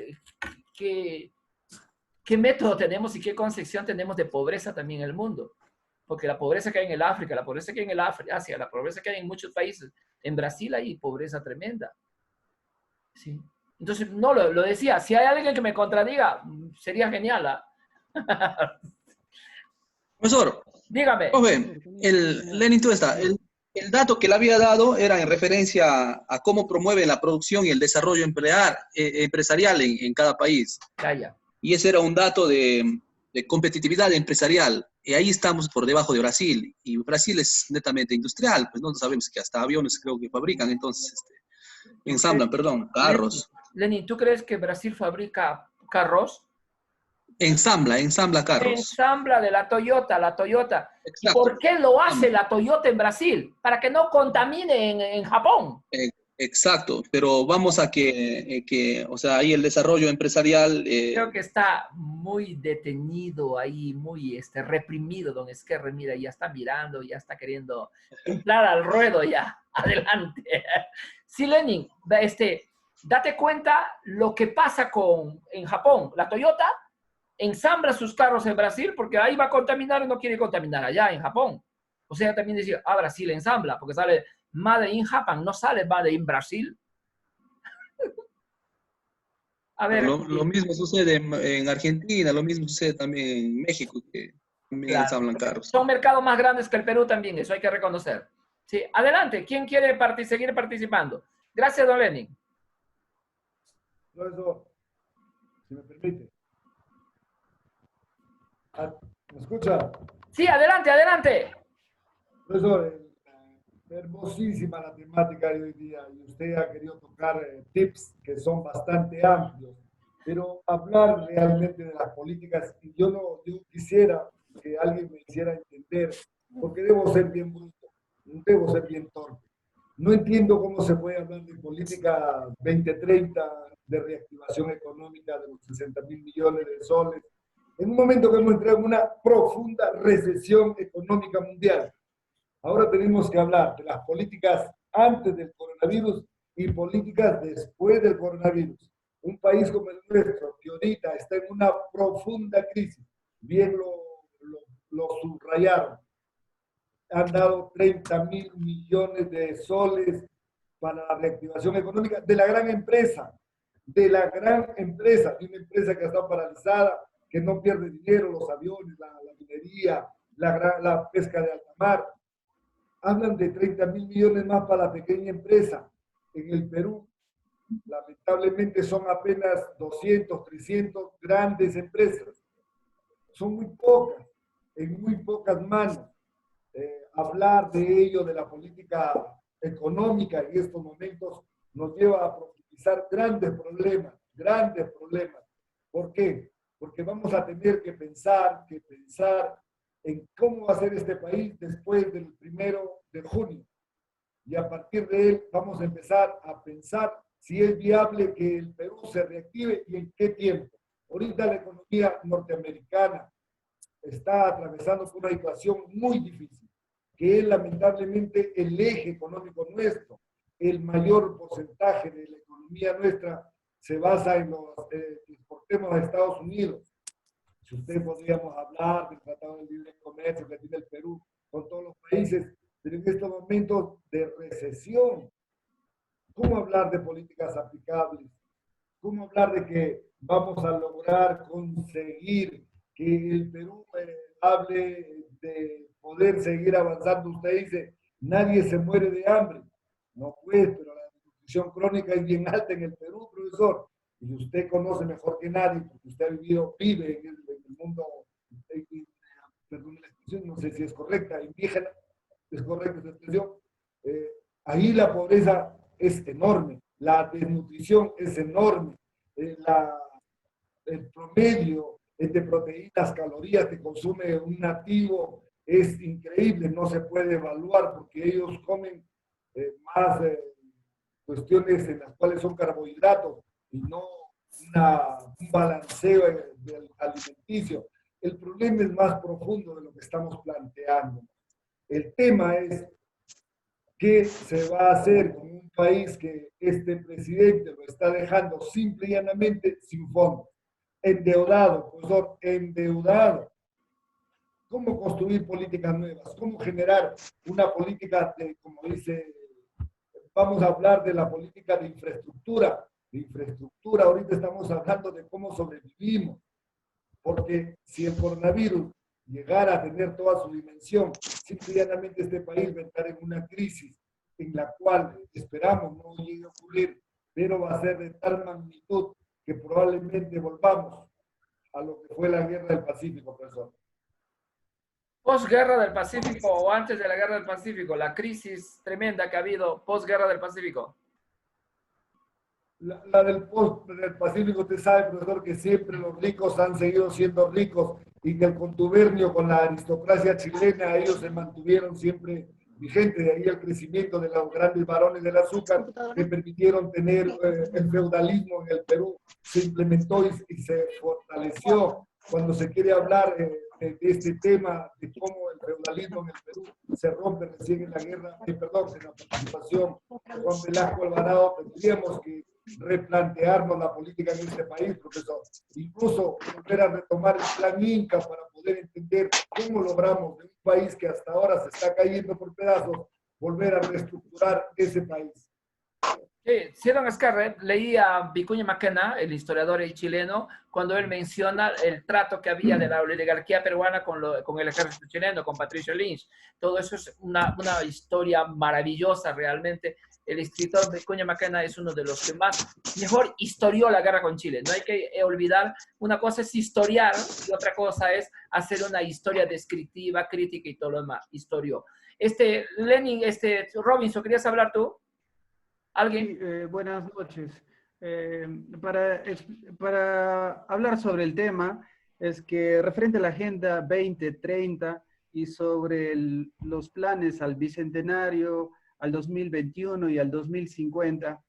qué método tenemos y qué concepción tenemos de pobreza también en el mundo. Porque la pobreza que hay en el África, la pobreza que hay en el Asia, la pobreza que hay en muchos países, en Brasil hay pobreza tremenda. ¿Sí? Entonces, no, lo decía, si hay alguien que me contradiga, sería genial. ¿Ah? Profesor, dígame. Lenin, tú está. El dato que le había dado era en referencia a cómo promueve la producción y el desarrollo empresarial en cada país. Calla. Y ese era un dato de competitividad empresarial. Y ahí estamos por debajo de Brasil. Y Brasil es netamente industrial. Pues no sabemos que hasta aviones creo que fabrican, entonces, ensamblan, perdón, carros. Lenin, ¿tú crees que Brasil fabrica carros? Ensambla carros. Ensambla de la Toyota. Exacto. ¿Por qué lo hace la Toyota en Brasil? Para que no contamine en Japón. Exacto, pero vamos a que o sea, ahí el desarrollo empresarial... Creo que está muy detenido ahí, muy reprimido, don Esquerra. Mira, ya está mirando, ya está queriendo entrar al ruedo ya. Adelante. Sí, Lenin, date cuenta lo que pasa en Japón. La Toyota ensambla sus carros en Brasil porque ahí va a contaminar y no quiere contaminar allá en Japón. O sea, también decir, Brasil ensambla porque sale Made in Japan, no sale Made in Brasil. A ver. Lo mismo sucede en Argentina, lo mismo sucede también en México, que también ensamblan carros. Son mercados más grandes que el Perú también, eso hay que reconocer. Sí, adelante, ¿quién quiere seguir participando? Gracias, don Lenin. Profesor, si me permite. ¿Me escucha? Sí, adelante. Profesor, hermosísima la temática de hoy día y usted ha querido tocar tips que son bastante amplios, pero hablar realmente de las políticas, y yo quisiera que alguien me hiciera entender, porque debo ser bien bruto, debo ser bien torpe. No entiendo cómo se puede hablar de política 2030, de reactivación económica de los 60.000 millones de soles, en un momento que hemos entrado en una profunda recesión económica mundial. Ahora tenemos que hablar de las políticas antes del coronavirus y políticas después del coronavirus. Un país como el nuestro, que ahorita está en una profunda crisis, bien lo subrayaron, han dado 30.000 millones de soles para la reactivación económica de la gran empresa, de una empresa que ha estado paralizada, que no pierde dinero, los aviones, la minería, la pesca de alta mar. Hablan de 30.000 millones más para la pequeña empresa. En el Perú, lamentablemente, son apenas 200, 300 grandes empresas. Son muy pocas, en muy pocas manos. Hablar de ello, de la política económica en estos momentos, nos lleva a profundizar grandes problemas, grandes problemas. ¿Por qué? Porque vamos a tener que pensar en cómo va a ser este país después del 1 de junio. Y a partir de él vamos a empezar a pensar si es viable que el Perú se reactive y en qué tiempo. Ahorita la economía norteamericana está atravesando por una situación muy difícil, que es lamentablemente el eje económico nuestro. El mayor porcentaje de la economía nuestra se basa en los que exportemos a Estados Unidos. Si usted podríamos hablar del Tratado de Libre Comercio que tiene el Perú con todos los países, pero en estos momentos de recesión, ¿cómo hablar de políticas aplicables? ¿Cómo hablar de que vamos a lograr conseguir que el Perú hable de poder seguir avanzando? Usted dice, nadie se muere de hambre. No pues, pero la desnutrición crónica es bien alta en el Perú, profesor. Y usted conoce mejor que nadie, porque usted vive en el mundo, perdón la expresión, no sé si es correcta, indígena, es correcta esa expresión. Ahí la pobreza es enorme, la desnutrición es enorme, el promedio de proteínas, calorías que consume un nativo es increíble, no se puede evaluar porque ellos comen más cuestiones en las cuales son carbohidratos y no un balanceo alimenticio. El problema es más profundo de lo que estamos planteando. El tema es qué se va a hacer con un país que este presidente lo está dejando simple y llanamente sin fondos. Endeudado, profesor, endeudado. ¿Cómo construir políticas nuevas? ¿Cómo generar una política de, como dice, vamos a hablar de la política de infraestructura? De infraestructura, ahorita estamos hablando de cómo sobrevivimos. Porque si el coronavirus llegara a tener toda su dimensión, simplemente este país va a estar en una crisis en la cual esperamos no llegue a ocurrir, pero va a ser de tal magnitud que probablemente volvamos a lo que fue la Guerra del Pacífico, profesor. Posguerra del Pacífico o antes de la Guerra del Pacífico, la crisis tremenda que ha habido posguerra del Pacífico. La del Pacífico, usted sabe, profesor, que siempre los ricos han seguido siendo ricos y que el contubernio con la aristocracia chilena, ellos se mantuvieron siempre vigentes. De ahí el crecimiento de los grandes varones del azúcar que permitieron tener el feudalismo en el Perú. Se implementó y se fortaleció. Cuando se quiere hablar de este tema, de cómo el feudalismo en el Perú se rompe recién en la guerra, en la participación de Juan Velasco Alvarado, tendríamos que replantearnos la política en este país, profesor. Incluso volver a retomar el plan Inca para poder entender cómo logramos de un país que hasta ahora se está cayendo por pedazos, volver a reestructurar ese país. Sí, don Escarre, leí a Vicuña Maquena, el historiador chileno, cuando él menciona el trato que había de la oligarquía peruana con el ejército chileno, con Patricio Lynch. Todo eso es una historia maravillosa realmente. El escritor Vicuña Maquena es uno de los que mejor historió la guerra con Chile. No hay que olvidar, una cosa es historiar y otra cosa es hacer una historia descriptiva, crítica y todo lo demás. Historió. Lenin, Robinson, ¿querías hablar tú? ¿Alguien? Sí, buenas noches. Para hablar sobre el tema, es que referente a la Agenda 2030 y sobre los planes al Bicentenario, al 2021 y al 2050,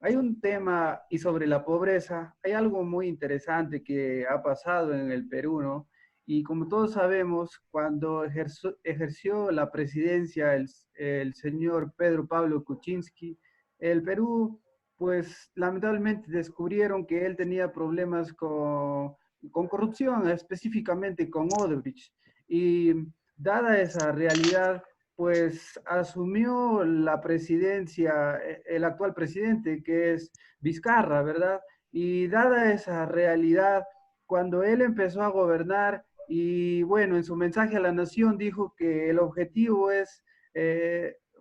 hay un tema, y sobre la pobreza, hay algo muy interesante que ha pasado en el Perú, ¿no? Y como todos sabemos, cuando ejerció la presidencia el señor Pedro Pablo Kuczynski, el Perú, pues lamentablemente descubrieron que él tenía problemas con corrupción, específicamente con Odebrecht. Y dada esa realidad, pues asumió la presidencia, el actual presidente, que es Vizcarra, ¿verdad? Y dada esa realidad, cuando él empezó a gobernar, y bueno, en su mensaje a la nación dijo que el objetivo es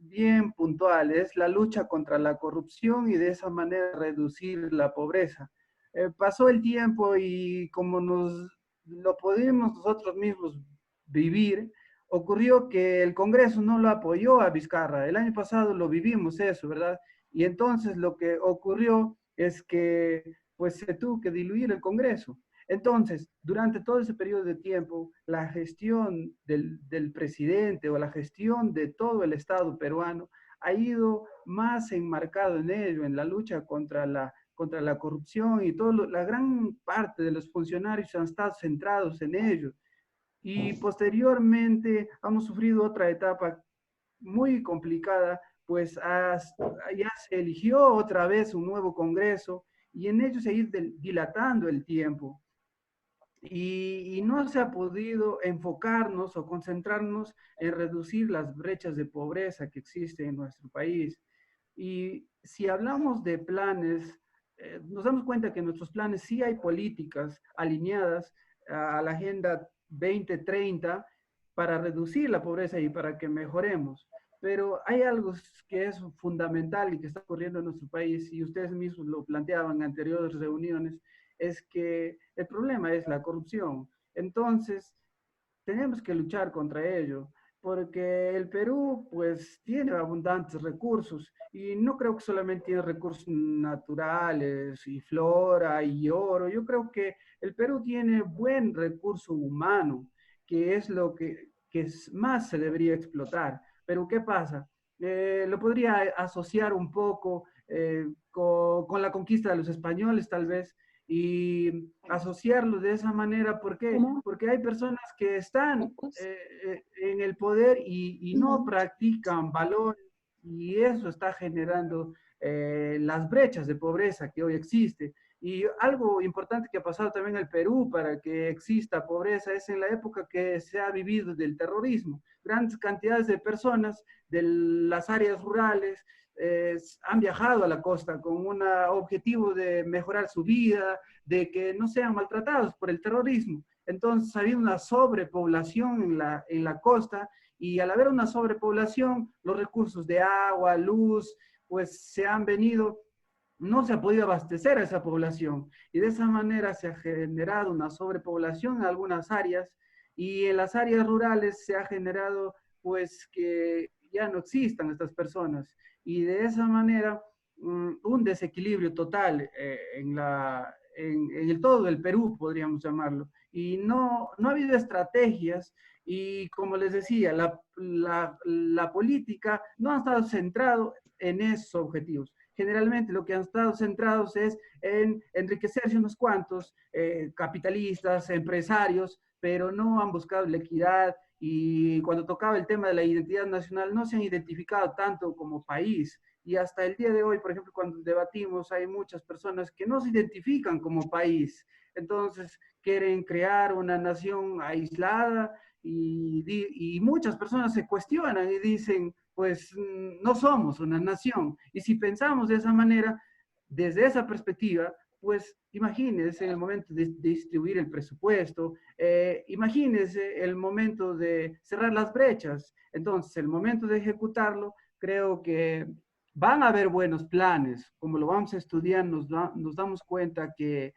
bien puntual, es la lucha contra la corrupción y de esa manera reducir la pobreza. Pasó el tiempo y como lo pudimos nosotros mismos vivir, ocurrió que el Congreso no lo apoyó a Vizcarra. El año pasado lo vivimos eso, ¿verdad? Y entonces lo que ocurrió es que pues se tuvo que diluir el Congreso. Entonces, durante todo ese periodo de tiempo, la gestión del presidente o la gestión de todo el Estado peruano ha ido más enmarcado en ello, en la lucha contra la corrupción y la gran parte de los funcionarios han estado centrados en ello. Y posteriormente hemos sufrido otra etapa muy complicada, pues ya se eligió otra vez un nuevo Congreso y en ello se ha ido dilatando el tiempo. Y no se ha podido enfocarnos o concentrarnos en reducir las brechas de pobreza que existen en nuestro país. Y si hablamos de planes, nos damos cuenta que en nuestros planes sí hay políticas alineadas a la Agenda 2030 para reducir la pobreza y para que mejoremos. Pero hay algo que es fundamental y que está ocurriendo en nuestro país, y ustedes mismos lo planteaban en anteriores reuniones, es que el problema es la corrupción. Entonces, tenemos que luchar contra ello, porque el Perú, pues, tiene abundantes recursos, y no creo que solamente tiene recursos naturales, y flora, y oro. Yo creo que el Perú tiene buen recurso humano, que es lo que más se debería explotar. Pero, ¿qué pasa? Lo podría asociar un poco con la conquista de los españoles, tal vez, y asociarlo de esa manera. ¿Por qué? Porque hay personas que están en el poder y no practican valores, y eso está generando las brechas de pobreza que hoy existe. Y algo importante que ha pasado también en el Perú para que exista pobreza es en la época que se ha vivido del terrorismo. Grandes cantidades de personas de las áreas rurales han viajado a la costa con un objetivo de mejorar su vida, de que no sean maltratados por el terrorismo. Entonces ha habido una sobrepoblación en la costa, y al haber una sobrepoblación, los recursos de agua, luz, pues se han venido, no se ha podido abastecer a esa población, y de esa manera se ha generado una sobrepoblación en algunas áreas, y en las áreas rurales se ha generado pues que ya no existan estas personas, y de esa manera un desequilibrio total en todo el Perú, podríamos llamarlo, y no ha habido estrategias, y como les decía, la política no ha estado centrado en esos objetivos. Generalmente lo que han estado centrados es en enriquecerse unos cuantos capitalistas, empresarios, pero no han buscado la equidad, y cuando tocaba el tema de la identidad nacional no se han identificado tanto como país. Y hasta el día de hoy, por ejemplo, cuando debatimos, hay muchas personas que no se identifican como país. Entonces, quieren crear una nación aislada, y muchas personas se cuestionan y dicen, pues no somos una nación. Y si pensamos de esa manera, desde esa perspectiva, pues imagínense el momento de distribuir el presupuesto, imagínense el momento de cerrar las brechas. Entonces, el momento de ejecutarlo, creo que van a haber buenos planes. Como lo vamos a estudiar, nos damos cuenta que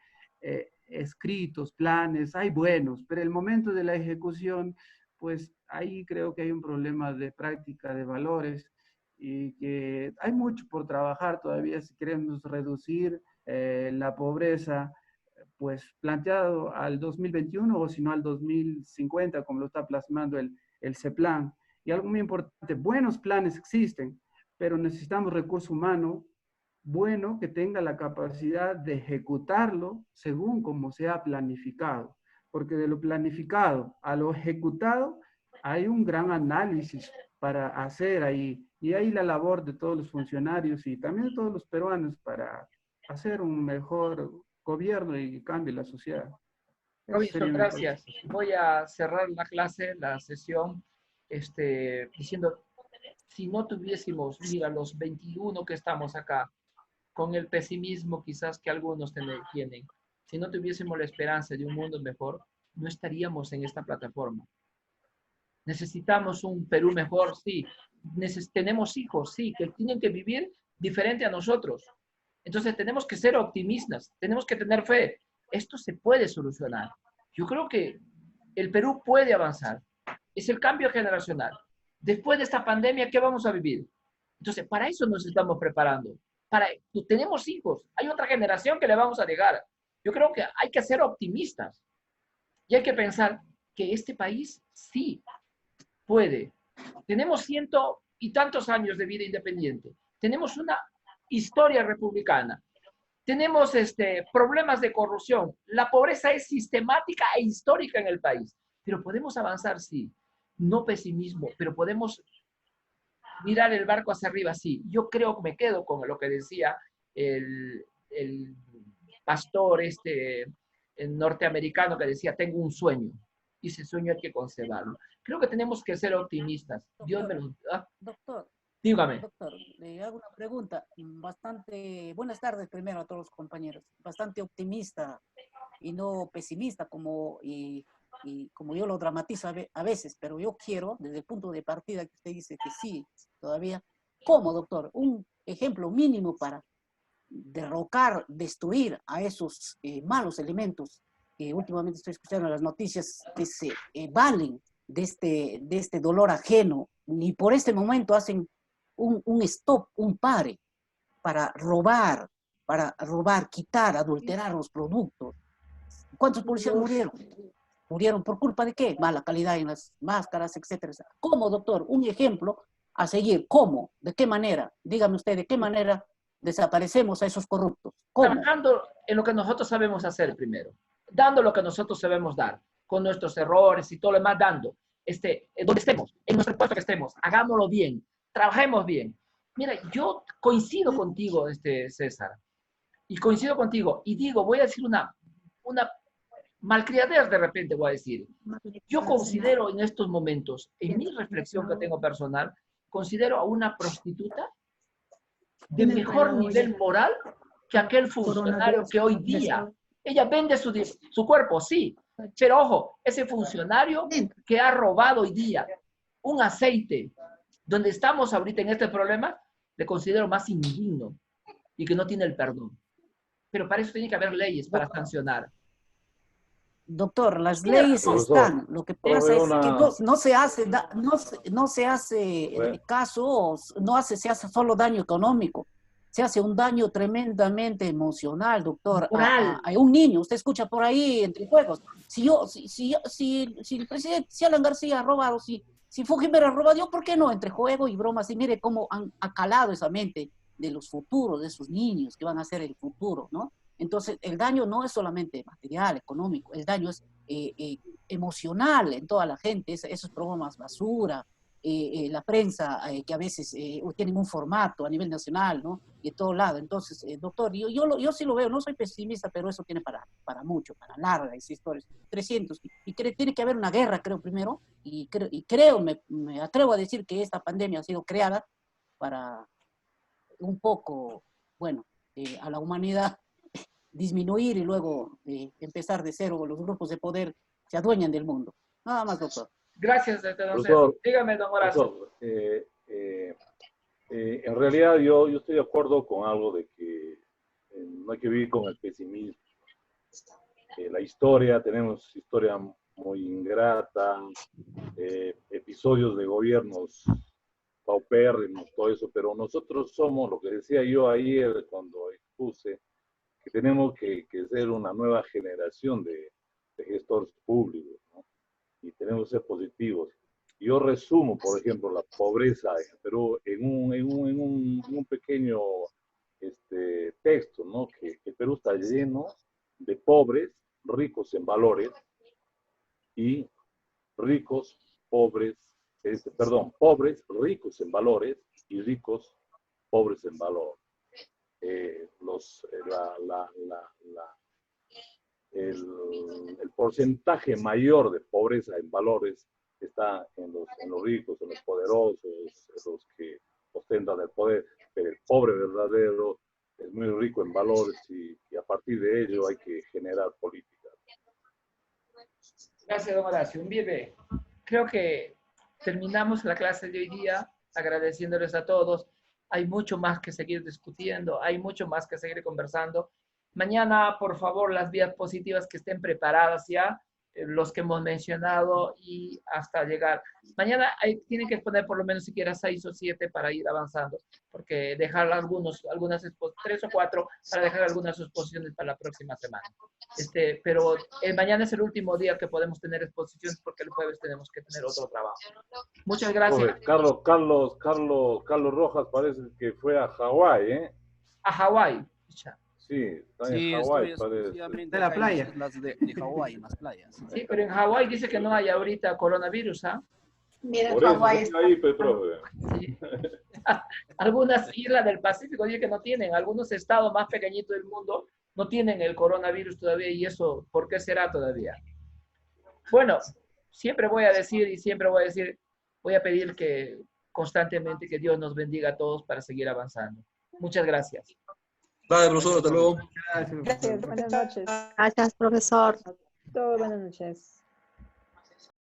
escritos, planes, hay buenos, pero el momento de la ejecución, pues ahí creo que hay un problema de práctica de valores, y que hay mucho por trabajar todavía si queremos reducir la pobreza, pues planteado al 2021 o si no al 2050, como lo está plasmando el CEPLAN. Y algo muy importante, buenos planes existen, pero necesitamos recurso humano bueno que tenga la capacidad de ejecutarlo según como se ha planificado, porque de lo planificado a lo ejecutado hay un gran análisis para hacer ahí, Y ahí la labor de todos los funcionarios y también de todos los peruanos para hacer un mejor gobierno y cambie la sociedad. Robinson, gracias. Voy a cerrar la clase, la sesión, diciendo, si no tuviésemos, mira, los 21 que estamos acá, con el pesimismo quizás que algunos tienen, si no tuviésemos la esperanza de un mundo mejor, no estaríamos en esta plataforma. Necesitamos un Perú mejor, sí. Tenemos hijos, sí, que tienen que vivir diferente a nosotros. Entonces tenemos que ser optimistas, tenemos que tener fe. Esto se puede solucionar. Yo creo que el Perú puede avanzar. Es el cambio generacional. Después de esta pandemia, ¿qué vamos a vivir? Entonces, para eso nos estamos preparando. Tenemos hijos, hay otra generación que le vamos a llegar. Yo creo que hay que ser optimistas. Y hay que pensar que este país sí puede. Tenemos 100 y tantos años de vida independiente. Tenemos una historia republicana. Tenemos problemas de corrupción. La pobreza es sistemática e histórica en el país. Pero podemos avanzar, sí. No pesimismo, pero podemos mirar el barco hacia arriba, sí. Yo creo que me quedo con lo que decía el pastor el norteamericano que decía, tengo un sueño. Y ese sueño hay que conservarlo. Creo que tenemos que ser optimistas. Doctor, Dios me lo... Doctor. Dígame. Doctor, le hago una pregunta bastante... Buenas tardes primero a todos los compañeros. Bastante optimista y no pesimista como yo lo dramatizo a veces, pero yo quiero, desde el punto de partida que usted dice que sí, todavía, ¿cómo, doctor? Un ejemplo mínimo para derrocar, destruir a esos malos elementos que últimamente estoy escuchando en las noticias que se valen de este dolor ajeno, ni por este momento hacen un stop, un pare para robar, quitar, adulterar los productos. ¿Cuántos policías murieron? ¿Murieron por culpa de qué? Mala calidad en las máscaras, etcétera. ¿Cómo, doctor? Un ejemplo a seguir. ¿Cómo? ¿De qué manera? Dígame usted, ¿de qué manera desaparecemos a esos corruptos? ¿Cómo? Trabajando en lo que nosotros sabemos hacer primero. Dando lo que nosotros sabemos dar. Con nuestros errores y todo lo demás dando. Donde estemos, en nuestro puesto que estemos. Hagámoslo bien. Trabajemos bien. Mira, yo coincido contigo, César. Y coincido contigo. Y digo, voy a decir una malcriadez de repente voy a decir. Yo considero en estos momentos, en mi reflexión que tengo personal, considero a una prostituta de mejor nivel moral que aquel funcionario que hoy día, ella vende su cuerpo, sí, pero ojo, ese funcionario que ha robado hoy día un aceite, donde estamos ahorita en este problema, le considero más indigno y que no tiene el perdón. Pero para eso tiene que haber leyes para sancionar. Doctor, las leyes están. Lo que pasa es que no se hace caso, se hace solo daño económico. Se hace un daño tremendamente emocional, doctor. A un niño, usted escucha por ahí entre juegos. Si el presidente, si Alan García ha robado, si Fujimori ha robado, ¿yo por qué no? Entre juego y bromas. Y mire cómo ha calado esa mente de los futuros, de esos niños que van a ser el futuro, ¿no? Entonces, el daño no es solamente material, económico, el daño es emocional en toda la gente, esos programas basura, la prensa que a veces tienen un formato a nivel nacional, ¿no? Y de todo lado. Entonces, doctor, yo sí lo veo, no soy pesimista, pero eso tiene para mucho, para larga esa historia. 300, tiene que haber una guerra, creo, primero, y creo, me atrevo a decir que esta pandemia ha sido creada para un poco, bueno, a la humanidad disminuir y luego empezar de cero, los grupos de poder se adueñan del mundo. Nada más, doctor. Gracias, don César. Dígame, don Horacio. En realidad yo estoy de acuerdo con algo de que no hay que vivir con el pesimismo. La historia, tenemos historia muy ingrata, episodios de gobiernos paupérrimos, todo eso, pero nosotros somos, lo que decía yo ayer cuando expuse, que tenemos que ser una nueva generación de gestores públicos, ¿no? Y tenemos que ser positivos. Yo resumo, por ejemplo, la pobreza en Perú en un pequeño texto, ¿no? Que Perú está lleno de pobres, ricos en valores, y ricos, pobres pobres, ricos en valores y ricos, pobres en valor. El porcentaje mayor de pobreza en valores está en los ricos, en los poderosos, en los que ostentan el poder, pero el pobre verdadero es muy rico en valores y a partir de ello hay que generar políticas. Gracias, don Horacio. Bien, creo que terminamos la clase de hoy día agradeciéndoles a todos. Hay mucho más que seguir discutiendo, hay mucho más que seguir conversando. Mañana, por favor, las diapositivas que estén preparadas ya, los que hemos mencionado y hasta llegar. Mañana tienen que exponer por lo menos siquiera 6 o 7 para ir avanzando, porque dejar algunas 3 o 4 para dejar algunas exposiciones para la próxima semana. Pero mañana es el último día que podemos tener exposiciones porque el jueves tenemos que tener otro trabajo. Muchas gracias. Carlos Rojas parece que fue a Hawái, ¿eh? A Hawái. Sí, está en Hawái, parece. De la playa. De Hawái, en las playas. Sí, pero en Hawái dice que no hay ahorita coronavirus, ¿ah? Mira, Por eso Hawái está ahí, Petro. Sí. Algunas islas del Pacífico dicen que no tienen, algunos estados más pequeñitos del mundo no tienen el coronavirus todavía, y eso, ¿por qué será todavía? Bueno, siempre voy a decir y siempre voy a pedir que constantemente que Dios nos bendiga a todos para seguir avanzando. Muchas gracias. Bye, profesor, hasta luego. Gracias, buenas noches. Gracias, profesor. Todo buenas noches.